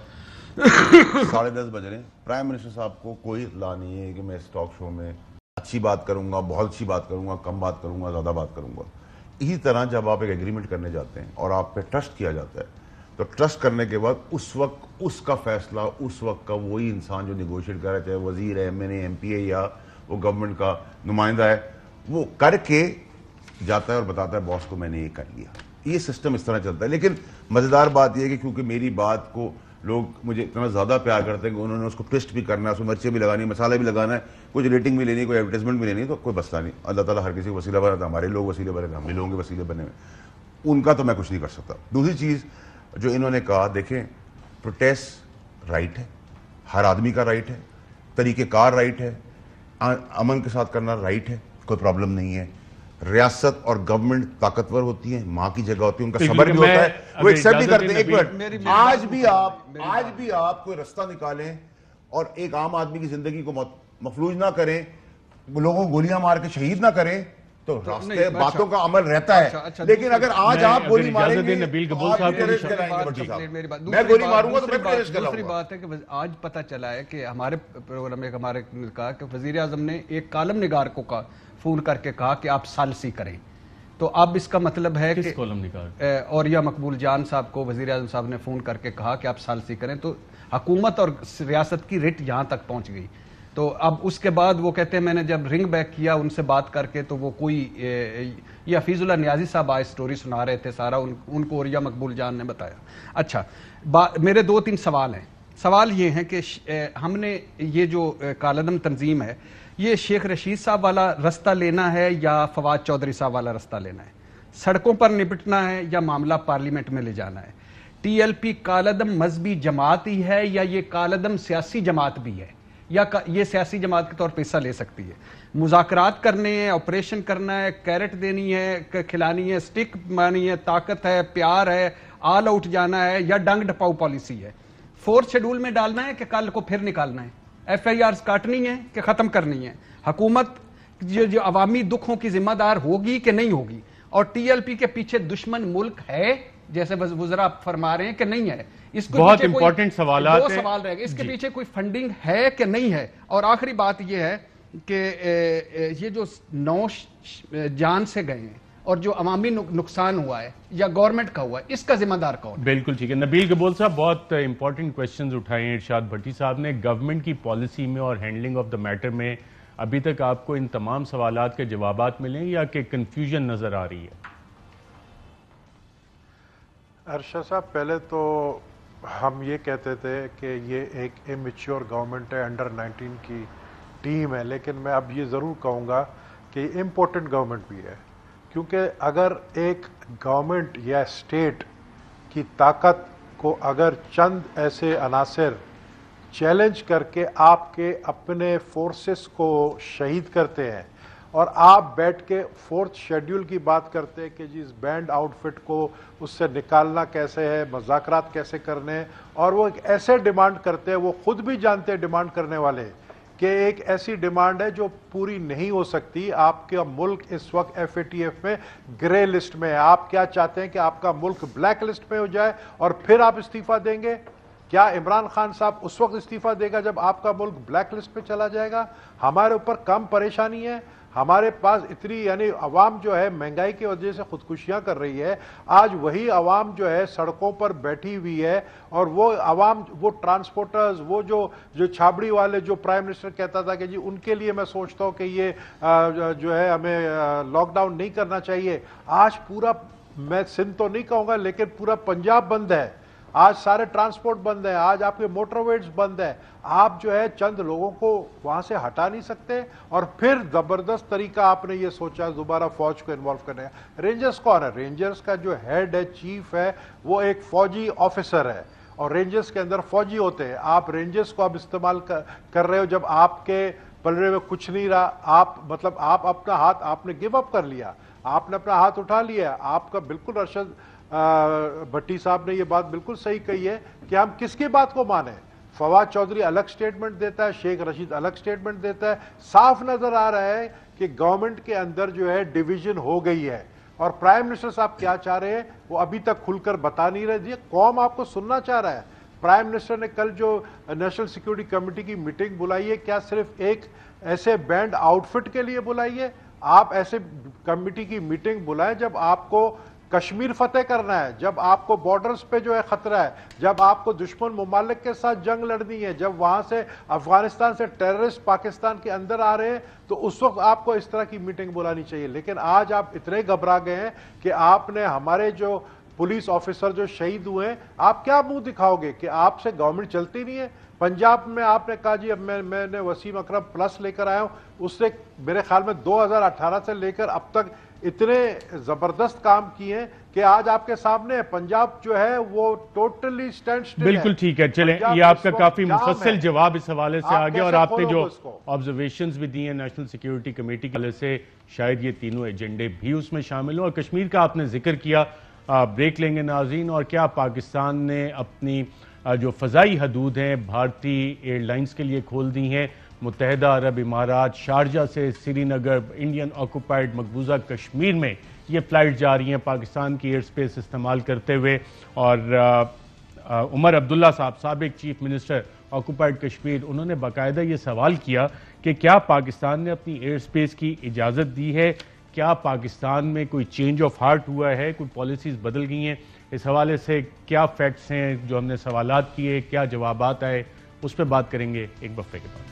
S4: 10:30 بج رہے ہیں. پرائم منسٹر صاحب کو کوئی اطلاع نہیں ہے کہ میں اس ٹاک شو میں اچھی بات کروں گا, بہت اچھی بات کروں گا, کم بات کروں گا, زیادہ بات کروں گا. اسی طرح جب آپ ایک ایگریمنٹ کرنے جاتے ہیں اور آپ پہ ٹرسٹ کیا جاتا ہے, تو ٹرسٹ کرنے کے بعد اس وقت اس کا فیصلہ اس وقت کا وہی انسان جو نیگوشیٹ کر رہا ہے, چاہے وزیر ہے, میں نے ایم پی ہے یا وہ گورنمنٹ کا نمائندہ ہے, وہ کر کے جاتا ہے اور بتاتا ہے باس کو میں نے یہ کر لیا. یہ سسٹم اس طرح چلتا ہے. لیکن مزیدار بات یہ ہے کہ کیونکہ میری بات کو لوگ مجھے اتنا زیادہ پیار کرتے ہیں کہ انہوں نے اس کو ٹوسٹ بھی کرنا ہے, اس میں مرچیں بھی لگانی, مسالہ بھی لگانا ہے, کچھ ریٹنگ بھی لینی ہے, کوئی ایڈورٹائزمنٹ بھی لینی ہے, تو کوئی مسئلہ نہیں. اللہ تعالیٰ ہر کسی کو وسیلہ بنا تھا, ہمارے لوگ وسیلے بنے تھے, ہم بھی لوگوں کے وسیلے بنے ہوئے, ان کا تو میں کچھ نہیں کر سکتا. دوسری چیز جو انہوں نے کہا, دیکھیں پروٹیسٹ رائٹ ہے, ہر آدمی کا رائٹ ہے, طریقہ کار رائٹ ہے, امن کے ساتھ کرنا رائٹ ہے, کوئی پرابلم نہیں ہے. ریاست اور گورنمنٹ طاقتور ہوتی ہیں, ماں کی جگہ ہوتی ہے, ان کا صبر بھی ہوتا ہے, وہ ایکسپٹ بھی کرتے ہیں. ایک منٹ, آج بھی آپ کوئی رستہ نکالیں اور ایک عام آدمی کی زندگی کو مفلوج نہ کریں, لوگوں کو گولیاں مار کے شہید نہ کریں, تو راستے باتوں کا عمل رہتا ہے. لیکن اگر آج آپ گولی ماریں گے, میں گولی ماروں گا تو میں پریش کر رہا ہوں.
S2: دوسری بات ہے کہ آج پتہ چلا ہے کہ ہمارے پروگرام میں ہمارے کہا کہ وزیر اعظم نے ایک کالم نگار کو فون کر کے کہا کہ آپ سالسی کریں. تو اب اس کا مطلب ہے کہ اور یا مقبول جان صاحب کو وزیر اعظم صاحب نے فون کر کے کہا کہ آپ سالسی کریں. تو حکومت اور ریاست کی رٹ یہاں تک پہنچ گئی. تو اب اس کے بعد وہ کہتے ہیں میں نے جب رنگ بیک کیا ان سے بات کر کے, تو وہ کوئی یہ حفیظ اللہ نیازی صاحب آج سٹوری سنا رہے تھے, سارا ان کو اور یا مقبول جان نے بتایا. اچھا, میرے 2-3 سوال ہیں. سوال یہ ہیں کہ ہم نے یہ جو کالعدم تنظیم ہے, یہ شیخ رشید صاحب والا رستہ لینا ہے یا فواد چودھری صاحب والا رستہ لینا ہے؟ سڑکوں پر نپٹنا ہے یا معاملہ پارلیمنٹ میں لے جانا ہے؟ ٹی ایل پی کالعدم مذہبی جماعت ہی ہے یا یہ کالعدم سیاسی جماعت بھی ہے, یا یہ سیاسی جماعت کے طور پر حصہ لے سکتی ہے؟ مذاکرات کرنے ہیں, آپریشن کرنا ہے, کیرٹ دینی ہے, کھلانی ہے, سٹک مانی ہے, طاقت ہے, پیار ہے, آل آؤٹ جانا ہے, یا ڈنگ ڈپاؤ پالیسی ہے؟ 4 شیڈول میں ڈالنا ہے کہ کل کو پھر نکالنا ہے؟ ایف آئی آرز کاٹنی ہے کہ ختم کرنی ہے؟ حکومت جو عوامی دکھوں کی ذمہ دار ہوگی کہ نہیں ہوگی؟ اور ٹی ایل پی کے پیچھے دشمن ملک ہے جیسے وزراء فرما رہے ہیں کہ نہیں ہے؟ اس کو
S1: بہت امپورٹنٹ سوالات ہیں.
S2: 2 سوال رہ گئے. اس کے پیچھے کوئی فنڈنگ ہے کہ نہیں ہے؟ اور آخری بات یہ ہے کہ یہ جو 9 جان سے گئے ہیں اور جو عوامی نقصان ہوا ہے یا گورنمنٹ کا ہوا ہے، اس کا ذمہ دار کون؟
S1: بالکل ٹھیک ہے نبیل قبول صاحب، بہت امپورٹنٹ کویسچنز اٹھائے ہیں ارشاد بھٹی صاحب نے. گورنمنٹ کی پالیسی میں اور ہینڈلنگ آف دا میٹر میں ابھی تک آپ کو ان تمام سوالات کے جوابات ملیں یا کہ کنفیوژن نظر آ رہی ہے؟
S3: ارشاد صاحب، پہلے تو ہم یہ کہتے تھے کہ یہ ایک امیچور گورنمنٹ ہے، انڈر 19 کی ٹیم ہے، لیکن میں اب یہ ضرور کہوں گا کہ یہ امپورٹنٹ گورنمنٹ بھی ہے، کیونکہ اگر ایک گورنمنٹ یا اسٹیٹ کی طاقت کو اگر چند ایسے عناصر چیلنج کر کے آپ کے اپنے فورسز کو شہید کرتے ہیں اور آپ بیٹھ کے 4تھ شیڈیول کی بات کرتے ہیں کہ جی اس بینڈ آؤٹ فٹ کو اس سے نکالنا کیسے ہے، مذاکرات کیسے کرنے ہیں، اور وہ ایک ایسے ڈیمانڈ کرتے ہیں، وہ خود بھی جانتے ہیں ڈیمانڈ کرنے والے کہ ایک ایسی ڈیمانڈ ہے جو پوری نہیں ہو سکتی. آپ کا ملک اس وقت FATF میں گرے لسٹ میں ہے. آپ کیا چاہتے ہیں کہ آپ کا ملک بلیک لسٹ میں ہو جائے اور پھر آپ استعفیٰ دیں گے؟ کیا عمران خان صاحب اس وقت استعفیٰ دے گا جب آپ کا ملک بلیک لسٹ پہ چلا جائے گا؟ ہمارے اوپر کم پریشانی ہے، ہمارے پاس اتنی، یعنی عوام جو ہے مہنگائی کی وجہ سے خودکشیاں کر رہی ہے. آج وہی عوام جو ہے سڑکوں پر بیٹھی ہوئی ہے، اور وہ عوام، وہ ٹرانسپورٹرز، وہ جو چھابڑی والے، جو پرائم منسٹر کہتا تھا کہ جی ان کے لیے میں سوچتا ہوں کہ یہ جو ہے ہمیں لاک ڈاؤن نہیں کرنا چاہیے. آج پورا، میں سندھ تو نہیں کہوں گا لیکن پورا پنجاب بند ہے. آج سارے ٹرانسپورٹ بند ہیں، آج آپ کے موٹر ویز بند ہیں. آپ جو ہے چند لوگوں کو وہاں سے ہٹا نہیں سکتے، اور پھر زبردست طریقہ آپ نے یہ سوچا دوبارہ فوج کو انوالو کرنے کا. رینجرز کون ہے؟ رینجرز کا جو ہیڈ ہے، چیف ہے، وہ ایک فوجی آفیسر ہے، اور رینجرز کے اندر فوجی ہوتے ہیں. آپ رینجرز کو اب استعمال کر رہے ہو جب آپ کے پلڑے میں کچھ نہیں رہا. آپ اپنا ہاتھ آپ نے گیو اپ کر لیا، آپ نے اپنا ہاتھ اٹھا لیا. آپ کا بالکل ارشد بھٹی صاحب نے یہ بات بالکل صحیح کہی ہے کہ ہم کس کی بات کو مانیں. فواد چودھری الگ سٹیٹمنٹ دیتا ہے، شیخ رشید الگ سٹیٹمنٹ دیتا ہے. صاف نظر آ رہا ہے کہ گورنمنٹ کے اندر جو ہے ڈیویژن ہو گئی ہے، اور پرائم منسٹر صاحب کیا چاہ رہے ہیں وہ ابھی تک کھل کر بتا نہیں رہے. یہ قوم آپ کو سننا چاہ رہا ہے. پرائم منسٹر نے کل جو نیشنل سیکیورٹی کمیٹی کی میٹنگ بلائی ہے، کیا صرف ایک ایسے بینڈ آؤٹ فٹ کے لیے بلائی ہے؟ آپ ایسے کمیٹی کی میٹنگ بلائیں جب آپ کو کشمیر فتح کرنا ہے، جب آپ کو بارڈرز پہ جو ہے خطرہ ہے، جب آپ کو دشمن ممالک کے ساتھ جنگ لڑنی ہے، جب وہاں سے افغانستان سے ٹیررسٹ پاکستان کے اندر آ رہے ہیں، تو اس وقت آپ کو اس طرح کی میٹنگ بلانی چاہیے. لیکن آج آپ اتنے گھبرا گئے ہیں کہ آپ نے ہمارے جو پولیس آفیسر جو شہید ہوئے ہیں، آپ کیا منہ دکھاؤ گے کہ آپ سے گورنمنٹ چلتی نہیں ہے؟ پنجاب میں آپ نے کہا جی اب میں نے وسیم اکرم پلس لے کر آیا ہوں. اس سے میرے خیال میں 2018 سے لے کر اب تک اتنے زبردست کام کیے ہیں کہ آج آپ کے سامنے پنجاب جو ہے وہ ٹوٹلی سٹینڈ سٹل ہے.
S1: بالکل ٹھیک ہے. چلیں، یہ آپ کا کافی مفصل جواب اس حوالے سے آ گیا، اور آپ نے جو آبزرویشنز بھی دی ہیں نیشنل سیکیورٹی کمیٹی کے حوالے سے، شاید یہ تینوں ایجنڈے بھی اس میں شامل ہوں. اور کشمیر کا آپ نے ذکر کیا. بریک لیں گے ناظرین. اور کیا پاکستان نے اپنی جو فضائی حدود ہیں بھارتی ایئر لائنز کے لیے کھول دی ہیں؟ متحدہ عرب امارات شارجہ سے سری نگر، انڈین آکوپائیڈ مقبوضہ کشمیر میں یہ فلائٹ جا رہی ہیں پاکستان کی ایئر سپیس استعمال کرتے ہوئے. اور عمر عبداللہ صاحب، سابق چیف منسٹر آکوپائیڈ کشمیر، انہوں نے باقاعدہ یہ سوال کیا کہ کیا پاکستان نے اپنی ایئر سپیس کی اجازت دی ہے؟ کیا پاکستان میں کوئی چینج آف ہارٹ ہوا ہے؟ کوئی پالیسیز بدل گئی ہیں؟ اس حوالے سے کیا فیکٹس ہیں جو ہم نے سوالات کیے، کیا جوابات آئے، اس پہ بات کریں گے ایک وقفے کے بعد.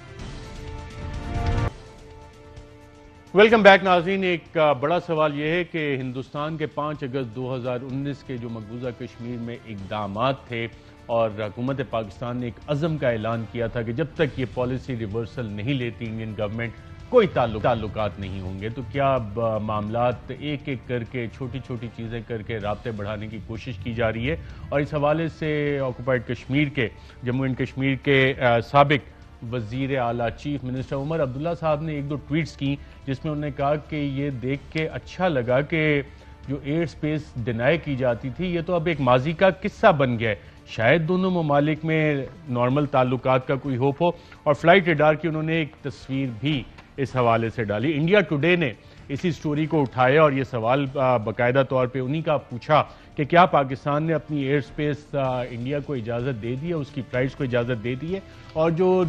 S1: ویلکم بیک ناظرین. ایک بڑا سوال یہ ہے کہ ہندوستان کے 5 اگست 2019 کے جو مقبوضہ کشمیر میں اقدامات تھے، اور حکومت پاکستان نے ایک عزم کا اعلان کیا تھا کہ جب تک یہ پالیسی ریورسل نہیں لیتی انڈین گورنمنٹ، کوئی تعلقات نہیں ہوں گے. تو کیا معاملات ایک ایک کر کے، چھوٹی چھوٹی چیزیں کر کے رابطے بڑھانے کی کوشش کی جا رہی ہے؟ اور اس حوالے سے آکوپائیڈ کشمیر کے، جموں اینڈ کشمیر کے سابق وزیر اعلیٰ چیف منسٹر عمر عبداللہ صاحب نے 1-2 ٹویٹس کی، جس میں انہوں نے کہا کہ یہ دیکھ کے اچھا لگا کہ جو ایئر سپیس ڈینائی کی جاتی تھی، یہ تو اب ایک ماضی کا قصہ بن گیا ہے. شاید دونوں ممالک میں نارمل تعلقات کا کوئی ہوپ ہو. اور فلائٹ ریڈار کی انہوں نے ایک تصویر بھی اس حوالے سے ڈالی. انڈیا ٹوڈے نے اسی سٹوری کو اٹھایا اور یہ سوال باقاعدہ طور پہ انہی کا پوچھا کہ کیا پاکستان نے اپنی ایئر سپیس انڈیا کو اجازت دے دی ہے، اس کی فلائٹس کو اجازت دے دی ہے؟ اور جو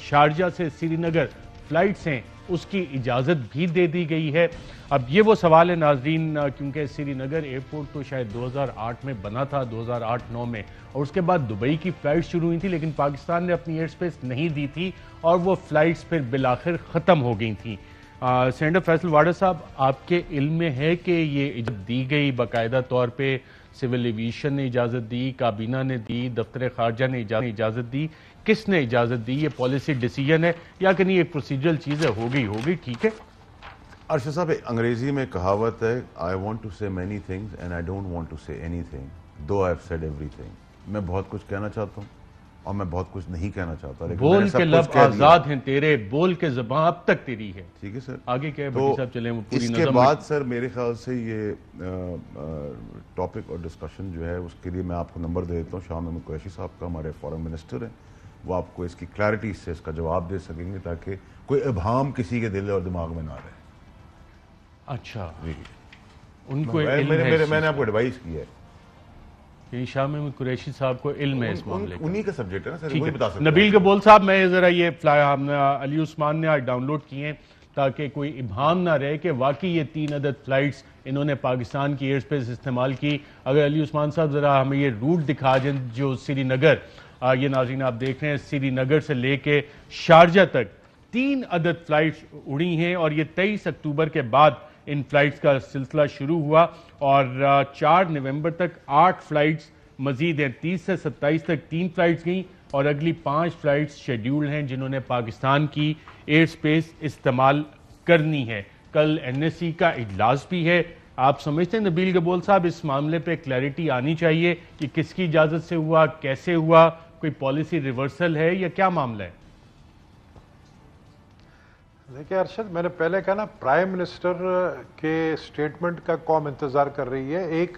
S1: شارجہ سے سری نگر فلائٹس ہیں اس کی اجازت بھی دے دی گئی ہے. اب یہ وہ سوال ہے ناظرین کیونکہ سری نگر ایئرپورٹ تو شاید 2008 میں بنا تھا, 2008-9 میں, اور اس کے بعد دبئی کی فلائٹ شروع ہوئی تھی, لیکن پاکستان نے اپنی ایئر سپیس نہیں دی تھی اور وہ فلائٹس پھر بالآخر ختم ہو گئی تھیں. سینیٹر فیصل واڈا صاحب, آپ کے علم میں ہے کہ یہ اجازت دی گئی باقاعدہ طور پہ؟ سول ایویشن نے اجازت دی, کابینہ نے دی, دفتر خارجہ نے اجازت دی, کس نے اجازت دی؟ یہ پالیسی ڈیسیجن ہے یا کہ نہیں ایک پروسیجرل چیز ہے, ہو گئی ٹھیک ہے؟
S4: ارشد صاحب, انگریزی میں کہاوت ہے I want to say many things and I don't want to say anything though I have said everything. میں بہت کچھ کہنا چاہتا ہوں اور میں بہت کچھ نہیں کہنا چاہتا,
S1: بول کے لب آزاد ہیں تیرے, بول کے زبان اب تک تیری ہے.
S4: ٹھیک ہے سر,
S1: آگے کیا ہے بھٹی صاحب, چلیں وہ پوری
S4: اس کے بعد سر میرے خیال سے یہ ٹاپک اور ڈسکشن جو ہے اس کے لیے میں آپ کو نمبر دے دیتا ہوں. شاہ محمود قریشی صاحب کا, ہمارے فارن منسٹر ہیں, وہ آپ کو اس کی کلیئرٹی سے اس کا جواب دے سکیں گے تاکہ کوئی ابہام کسی کے دل اور دماغ میں نہ رہے.
S1: اچھا,
S4: جی,
S1: ان کو
S4: میں نے آپ کو ایڈوائز کی ہے.
S1: شاہ محمود قریشی صاحب کو علم ہے اس معاملے کا,
S4: انہی کا سبجیکٹ ہے نا سر, وہی بتا سکتے ہیں.
S1: نبیل قبول صاحب, میں ذرا یہ علی عثمان نے آج ڈاؤن لوڈ کیے ہیں تاکہ کوئی ابہام نہ رہے کہ واقعی یہ 3 عدد فلائٹس انہوں نے پاکستان کی ایئر سپیس استعمال کی. اگر علی عثمان صاحب ذرا ہمیں یہ روٹ دکھا دیں جو سری نگر, یہ ناظرین آپ دیکھ رہے ہیں, سری نگر سے لے کے شارجہ تک 3 عدد فلائٹس اڑی ہیں اور یہ 23 اکتوبر کے بعد ان فلائٹس کا سلسلہ شروع ہوا اور 4 نومبر تک 8 فلائٹس مزید ہیں. 30 سے 27 تک 3 فلائٹس گئیں اور اگلی 5 فلائٹس شیڈیولڈ ہیں جنہوں نے پاکستان کی ایئر سپیس استعمال کرنی ہے. کل NSC کا اجلاس بھی ہے. آپ سمجھتے ہیں نبیل قبول صاحب اس معاملے پہ کلیئرٹی آنی چاہیے کہ کس کی اجازت سے ہوا, کیسے ہوا, کوئی پالیسی ریورسل ہے یا کیا معاملہ ہے؟
S3: دیکھیں ارشد, میں نے پہلے کہا نا, پرائم منسٹر کے سٹیٹمنٹ کا قوم انتظار کر رہی ہے. ایک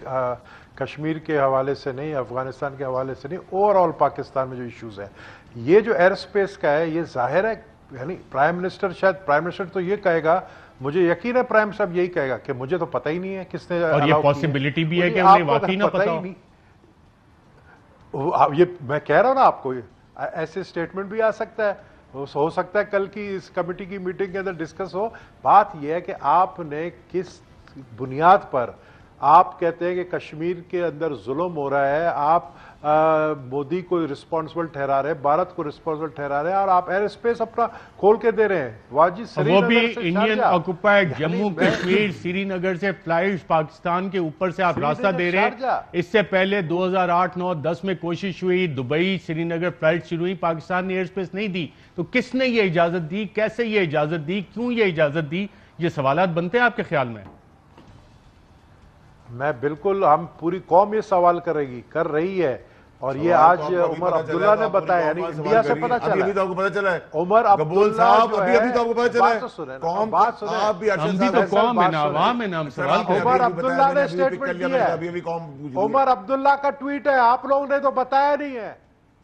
S3: کشمیر کے حوالے سے نہیں, افغانستان کے حوالے سے نہیں, اوور آل پاکستان میں جو ایشوز ہیں. یہ جو ایئر سپیس کا ہے یہ ظاہر ہے, یعنی پرائم منسٹر تو یہ کہے گا, مجھے یقین ہے پرائم صاحب یہی کہے گا کہ مجھے تو پتہ ہی نہیں ہے کس نے, اور
S1: یہ پاسبلٹی بھی ہے کہ انہیں واقعی نہ پتہ ہو.
S3: یہ میں کہہ رہا ہوں نا آپ کو, ایسے سٹیٹمنٹ بھی آ سکتا ہے, ہو سکتا ہے کل کی اس کمیٹی کی میٹنگ کے اندر ڈسکس ہو. بات یہ ہے کہ آپ نے کس بنیاد پر آپ کہتے ہیں کہ کشمیر کے اندر ظلم ہو رہا ہے, آپ مودی کو رسپانسبل ٹھہرا رہے ہیں, بھارت کو رسپانسبل ٹھہرا رہے ہیں اور آپ ایئر سپیس اپنا کھول کے دے رہے ہیں. واجی سری
S1: وہ
S3: نگر
S1: بھی
S3: سے
S1: انڈین آکوپائڈ جموں کشمیر سری نگر سے فلائٹس پاکستان کے اوپر سے آپ راستہ دے رہے ہیں. اس سے پہلے 2008-9-10 میں کوشش ہوئی, دبئی سری نگر فلائٹ شروع ہوئی, پاکستان نے ایئر سپیس نہیں دی. تو کس نے یہ اجازت دی, کیسے یہ اجازت دی, کیوں یہ اجازت دی؟ یہ سوالات بنتے ہیں آپ کے خیال میں؟
S3: میں بالکل, ہم پوری قوم یہ سوال کر رہی ہے اور یہ آج عمر عبداللہ نے بتایا, یعنی انڈیا سے پتا چلا.
S4: ابھی تو آپ کو پتا چلا ہے
S3: عمر عبداللہ جو ہے,
S4: ابھی تو آپ کو پتا چلا ہے,
S3: بات سنیں,
S4: آپ بھی
S1: ہم بھی تو قوم ہے نا, عوام ہے نا, ہم سوال کریں.
S3: عمر عبداللہ نے اسٹیٹمنٹ کیا ہے, عمر عبداللہ کا ٹویٹ ہے, آپ لوگوں نے تو بتایا نہیں ہے.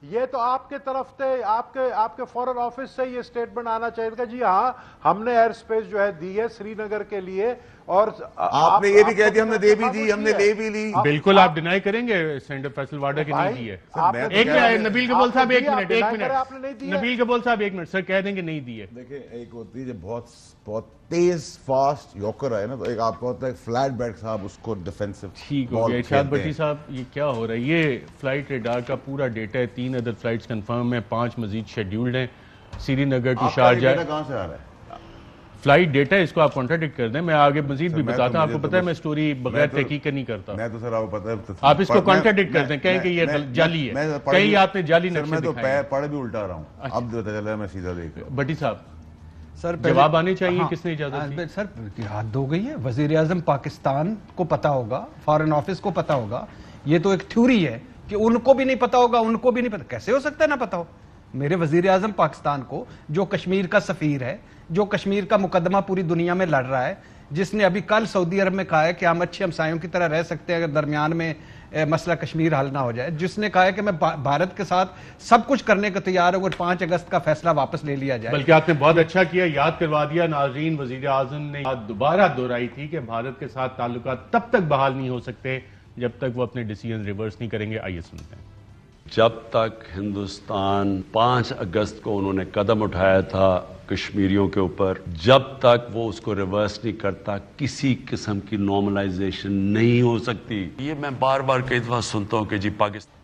S3: یہ تو آپ کے طرف سے, آپ کے فورن آفس سے یہ اسٹیٹمنٹ آنا چاہیے تھا, جی ہاں ہم نے ایئر سپیس جو ہے دی ہے سری نگر کے لیے, اور
S4: آپ نے یہ بھی کہہ دیا ہم نے دے بھی دی, ہم نے لے بھی لی.
S1: بالکل آپ ڈینائی کریں گے سینیٹر فیصل واڈا کی نہیں دی ہے. ایک منٹ نبیل قبول صاحب, ایک منٹ نبیل قبول صاحب, ایک منٹ سر, کہہ دیں کہ نہیں دی ہے.
S4: دیکھیں ایک ہوتی ہے جب بہت تیز فاسٹ یوکر آئے نا, تو ایک آپ کو ہوتا ہے فلیٹ بیک صاحب اس کو ڈیفینسو.
S1: ٹھیک ہو گیا ارشاد بھٹی صاحب, یہ کیا ہو رہا ہے؟ یہ فلائٹ ریڈار کا پورا ڈیٹا ہے, 3 عدد فلائٹس کنفرم ہیں, 5 مزید شیڈیولڈ ہیں. سری نگر ٹو شارجہ
S4: کہاں سے آ رہا ہے
S1: فلائٹ ڈیٹا, اس کو آپ کانٹریڈکٹ کر دیں, میں آگے مزید بھی بتاتا ہوں. آپ کو پتا ہے میں سٹوری بغیر تحقیق نہیں کرتا.
S4: میں تو سر آپ کو پتا ہے,
S1: آپ اس کو کانٹریڈکٹ کر دیں, کہیں کہ یہ جعلی ہے, کہیں آپ نے جعلی نقشے دکھائے.
S4: میں تو پڑھ بھی الٹا رہا ہوں, اب پتا چلا ہے میں سیدھا دیکھ رہا ہوں.
S1: بھٹی صاحب سر جواب آنے چاہیے, کس نے اجازت دی؟
S2: سر حد ہو گئی ہے, وزیر اعظم پاکستان کو پتا ہوگا, فارن آفس کو پتا ہوگا. یہ تو ایک تھیوری ہے کہ ان کو بھی نہیں پتا ہوگا, ان کو بھی نہیں پتا. کیسے ہو سکتا ہے نہ پتا ہو؟ میرے وزیر اعظم پاکستان کو, جو کشمیر کا سفیر ہے, جو کشمیر کا مقدمہ پوری دنیا میں لڑ رہا ہے, جس نے ابھی کل سعودی عرب میں کہا ہے کہ ہم اچھے ہمسایوں کی طرح رہ سکتے ہیں اگر درمیان میں مسئلہ کشمیر حل نہ ہو جائے, جس نے کہا ہے کہ میں بھارت کے ساتھ سب کچھ کرنے کا تیار ہوں اگر 5 اگست کا فیصلہ واپس لے لیا جائے.
S1: بلکہ آپ نے بہت اچھا کیا, یاد کروا دیا ناظرین. وزیر اعظم نے دوبارہ دہرائی تھی کہ بھارت کے ساتھ تعلقات تب تک بحال نہیں ہو سکتے جب تک وہ اپنے ڈیسیژن ریورس نہیں کریں گے. آئیے سنتے ہیں.
S5: جب تک ہندوستان 5 اگست کو انہوں نے قدم اٹھایا تھا کشمیریوں کے اوپر، جب تک وہ اس کو ریورس نہیں کرتا کسی قسم کی نارملائزیشن نہیں ہو سکتی. یہ میں بار بار کئی دفعہ سنتا ہوں کہ جی پاکستان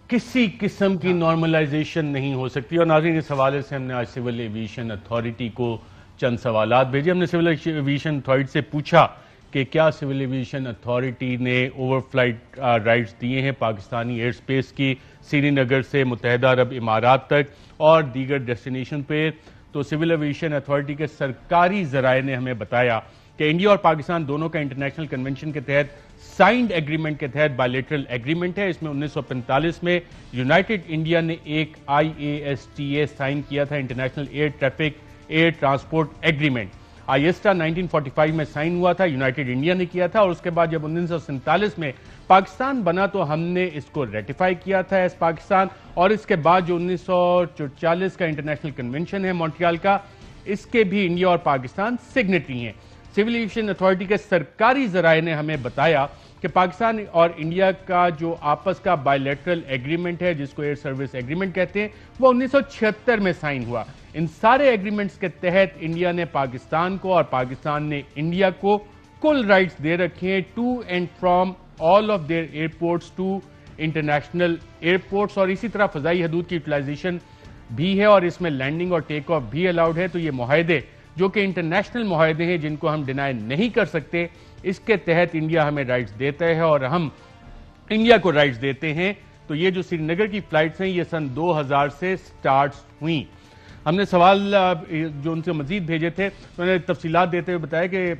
S1: کسی قسم کی نارملائزیشن نہیں ہو سکتی. اور ناظرین اس حوالے سے ہم نے آج سول ایویشن اتھارٹی کو چند سوالات بھیجے. ہم نے سول ایویشن اتھارٹی سے پوچھا کہ کیا سول ایویشن اتھارٹی نے اوور فلائٹ رائٹس دیے ہیں پاکستانی ایئر سپیس کی سری نگر سے متحدہ عرب امارات تک اور دیگر ڈیسٹینیشن پہ. تو سول ایویشن اتھارٹی کے سرکاری ذرائع نے ہمیں بتایا کہ انڈیا اور پاکستان دونوں کا انٹرنیشنل کنونشن کے تحت سائنڈ ایگریمنٹ کے تحت بائیلیٹرل ایگریمنٹ ہے. اس میں 1945 میں یونائٹڈ انڈیا نے ایک IASTA سائن کیا تھا، international air traffic air transport agreement. IASTA 1945 میں سائن ہوا تھا، یونائٹڈ انڈیا نے کیا تھا، اور اس کے بعد جب 1947 میں پاکستان بنا تو ہم نے اس کو ریٹیفائی کیا تھا ایز پاکستان. اور اس کے بعد جو 1944 کا انٹرنیشنل کنونشن ہے مونٹریال کا، اس کے بھی انڈیا اور پاکستان سگنیٹری ہیں. سول ایویشن اتھارٹی کے سرکاری ذرائع نے ہمیں بتایا کہ پاکستان اور انڈیا کا جو آپس کا بائیلیٹرل ایگریمنٹ ہے جس کو ایئر سروس ایگریمنٹ کہتے ہیں وہ 1976 میں سائن ہوا. ان سارے ایگریمنٹس کے تحت انڈیا نے پاکستان کو اور پاکستان نے انڈیا کو کل رائٹس دے رکھے ہیں to and from all of their airports to international airports. اور اسی طرح فضائی حدود کی یوٹیلائزیشن بھی ہے اور اس میں لینڈنگ اور ٹیک آف بھی الاؤڈ ہے. تو یہ معاہدے جو کہ انٹرنیشنل معاہدے ہیں جن کو ہم ڈینائی نہیں کر سکتے، اس کے تحت انڈیا ہمیں رائٹس دیتا ہے اور ہم انڈیا کو رائٹس دیتے ہیں. تو یہ جو سری نگر کی فلائٹس ہیں یہ سن 2000 سے سٹارٹس ہوئیں. ہم نے سوال جو ان سے مزید بھیجے تھے انہوں نے تفصیلات دیتے ہوئے بتایا کہ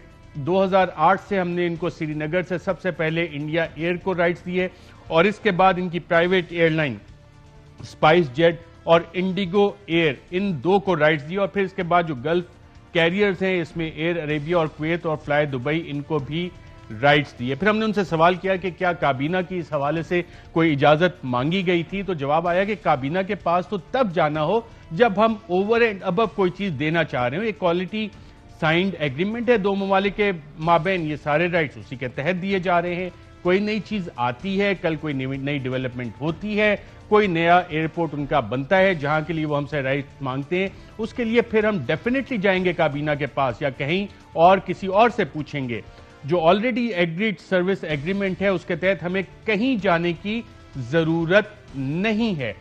S1: 2008 سے ہم نے ان کو سری نگر سے سب سے پہلے انڈیا ایئر کو رائٹس دیے اور اس کے بعد ان کی private airline SpiceJet اور انڈیگو ایئر ان 2 کو رائٹس دیے. اور پھر اس کے بعد جو گلف کیریئرز ہیں اس میں ایئر عربیہ اور کویت اور فلائی دبئی ان کو بھی رائٹس دیے. پھر ہم نے ان سے سوال کیا کہ کیا کابینہ کی اس حوالے سے کوئی اجازت مانگی گئی تھی، تو جواب آیا کہ کابینہ کے پاس تو تب جانا ہو جب ہم اوور اینڈ ابو کوئی چیز دینا چاہ رہے ہوں. ایک کوالٹی سائنڈ ایگریمنٹ ہے 2 ممالک کے مابین، یہ سارے رائٹس اسی کے تحت دیے جا رہے ہیں. کوئی نئی چیز آتی ہے، کل کوئی نئی ڈیولپمنٹ ہوتی ہے، کوئی نیا ایئرپورٹ ان کا بنتا ہے جہاں کے لیے وہ ہم سے رائٹ مانگتے ہیں، اس کے لیے پھر ہم ڈیفینیٹلی جائیں گے کابینہ کے پاس یا کہیں اور کسی اور سے پوچھیں گے. جو آلریڈی ایگریڈ سروس ایگریمنٹ ہے اس کے تحت ہمیں کہیں جانے کی ضرورت نہیں ہے.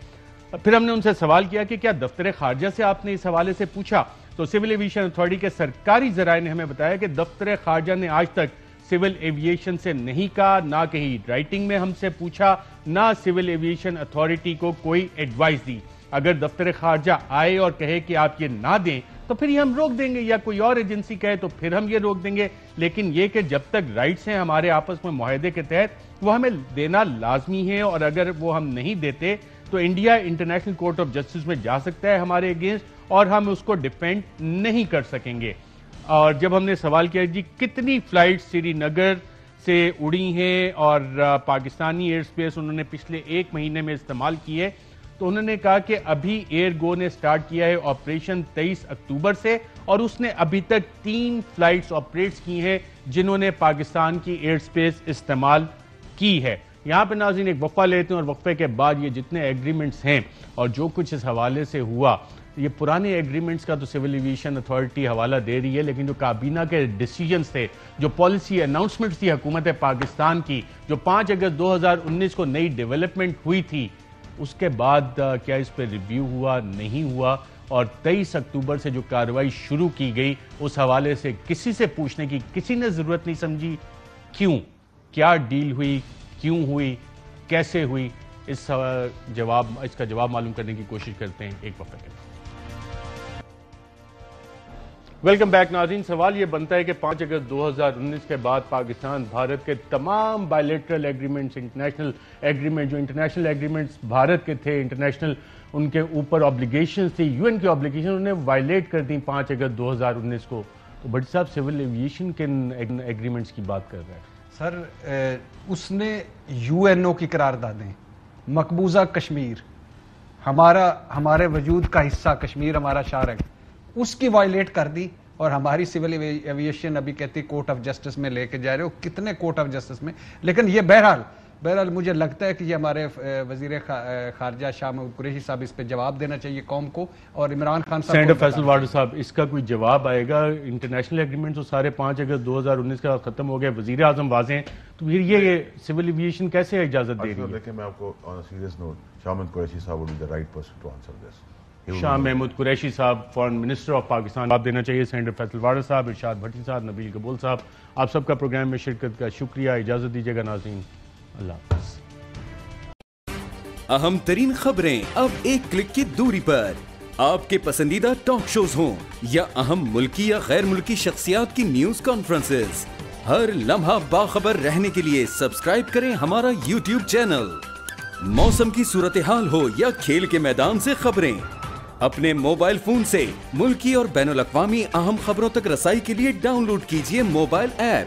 S1: پھر ہم نے ان سے سوال کیا کہ کیا دفتر خارجہ سے آپ نے اس حوالے سے پوچھا، تو سول ایویشن اتھارٹی کے سرکاری ذرائع نے ہمیں بتایا کہ دفتر خارجہ نے آج تک سول ایویشن سے نہیں کہا، نہ کہیں رائٹنگ میں ہم سے پوچھا، نہ سول ایویشن اتھارٹی کو کوئی ایڈوائز دی. اگر دفتر خارجہ آئے اور کہے کہ آپ یہ نہ دیں تو پھر یہ ہم روک دیں گے، یا کوئی اور ایجنسی کہے تو پھر ہم یہ روک دیں گے. لیکن یہ کہ جب تک رائٹس ہیں ہمارے آپس میں معاہدے کے تحت وہ ہمیں دینا لازمی ہے، اور اگر وہ ہم نہیں دیتے تو India international court of justice میں جا سکتا ہے ہمارے اگینسٹ اور ہم اس کو ڈیفینڈ نہیں کر سکیں گے. اور جب ہم نے سوال کیا جی کتنی فلائٹ سری نگر سے اڑی ہیں اور پاکستانی ایئر سپیس انہوں نے پچھلے 1 مہینے میں استعمال کی ہے، تو انہوں نے کہا کہ ابھی ایئر گو نے سٹارٹ کیا ہے آپریشن 23 اکتوبر سے اور اس نے ابھی تک 3 فلائٹس آپریٹس کی ہیں جنہوں نے پاکستان کی ایئر سپیس استعمال کی ہے. یہاں پہ ناظرین ایک وقفہ لیتے ہیں اور وقفے کے بعد یہ جتنے ایگریمنٹس ہیں اور جو کچھ اس حوالے سے ہوا، یہ پرانے ایگریمنٹس کا تو سول ایویشن اتھارٹی حوالہ دے رہی ہے، لیکن جو کابینہ کے ڈیسیجنز تھے، جو پالیسی اناؤنسمنٹس تھی حکومت پاکستان کی، جو 5 اگست 2019 کو نئی ڈیولپمنٹ ہوئی تھی، اس کے بعد کیا اس پہ ریویو ہوا؟ نہیں ہوا. اور 23 اکتوبر سے جو کارروائی شروع کی گئی اس حوالے سے کسی سے پوچھنے کی کسی نے ضرورت نہیں سمجھی. کیوں؟ کیا ڈیل ہوئی؟ کیوں ہوئی؟ کیسے ہوئی؟ اس کا جواب معلوم کرنے کی کوشش کرتے ہیں ایک وقفے کے بعد. ویلکم بیک ناظرین. سوال یہ بنتا ہے کہ 5 اگست 2019 کے بعد پاکستان بھارت کے تمام بائیلیٹرل ایگریمنٹس، انٹرنیشنل ایگریمنٹ، جو انٹرنیشنل ایگریمنٹس بھارت کے تھے، انٹرنیشنل ان کے اوپر آبلیگیشنز تھی، UN کی آبلیگیشن، انہیں وائلیٹ کر دیں 5 اگست 2019 کو. تو بھٹ صاحب سول ایویشن کن ایگریمنٹس کی بات کر رہا ہے؟
S2: سر اس نے UNO کی قراردادیں، مقبوضہ کشمیر، ہمارے وجود کا حصہ کشمیر، ہمارا شارک، اس کی وائلیٹ کر دی اور ہماری سول ایویشن ابھی کہتی کورٹ آف جسٹس میں لے کے جا رہے ہو. کتنے کورٹ آف جسٹس میں؟ لیکن یہ بہرحال بہرحال مجھے لگتا ہے کہ یہ ہمارے وزیر خارجہ شاہ محمود قریشی صاحب اس پہ جواب دینا چاہیے قوم کو, اور عمران خان صاحب
S1: سینیٹر فیصل وارڈر صاحب اس کا کوئی جواب آئے گا؟ انٹرنیشنل ایگریمنٹ تو سارے 5 اگست 2019 کا ختم ہو گیا, وزیر اعظم واضح ہیں, تو پھر یہ سول ایویشن کیسے اجازت دے رہی ہے؟
S4: دیکھیں میں آپ کو آن a serious note, Shah Mahmood Qureshi صاحب would be the right person to answer this.
S1: Shah Mahmood Qureshi صاحب فارن منسٹر آف پاکستان, جواب دینا چاہیے. سینیٹر فیصل وارڈر صاحب, ارشاد بھٹی صاحب, نبیل قبول صاحب, آپ سب کا پروگرام میں شرکت کا شکریہ. اجازت دیجیے گا ناظرین, اللہ حافظ.
S6: اہم ترین خبریں اب ایک کلک کی دوری پر. آپ کے پسندیدہ ٹاک شوز ہوں یا اہم ملکی یا غیر ملکی شخصیات کی نیوز کانفرنسز, ہر لمحہ باخبر رہنے کے لیے سبسکرائب کریں ہمارا یوٹیوب چینل. موسم کی صورتحال ہو یا کھیل کے میدان سے خبریں, اپنے موبائل فون سے ملکی اور بین الاقوامی اہم خبروں تک رسائی کے لیے ڈاؤن لوڈ کیجیے موبائل ایپ.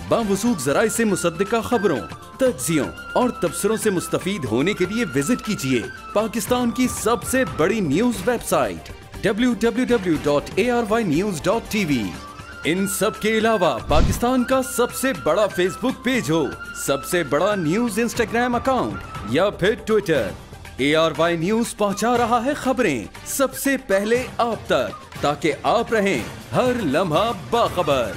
S6: باوثوق ذرائع سے مصدقہ خبروں, تجزیوں اور تبصروں سے مستفید ہونے کے لیے وزٹ کیجیے پاکستان کی سب سے بڑی نیوز ویب سائٹ www.arYnews.tv. ان سب کے علاوہ پاکستان کا سب سے بڑا فیس بک پیج ہو, سب سے بڑا نیوز انسٹاگرام اکاؤنٹ یا پھر ٹویٹر, ARY نیوز پہنچا رہا ہے خبریں سب سے پہلے آپ تک, تاکہ آپ رہیں ہر لمحہ باخبر.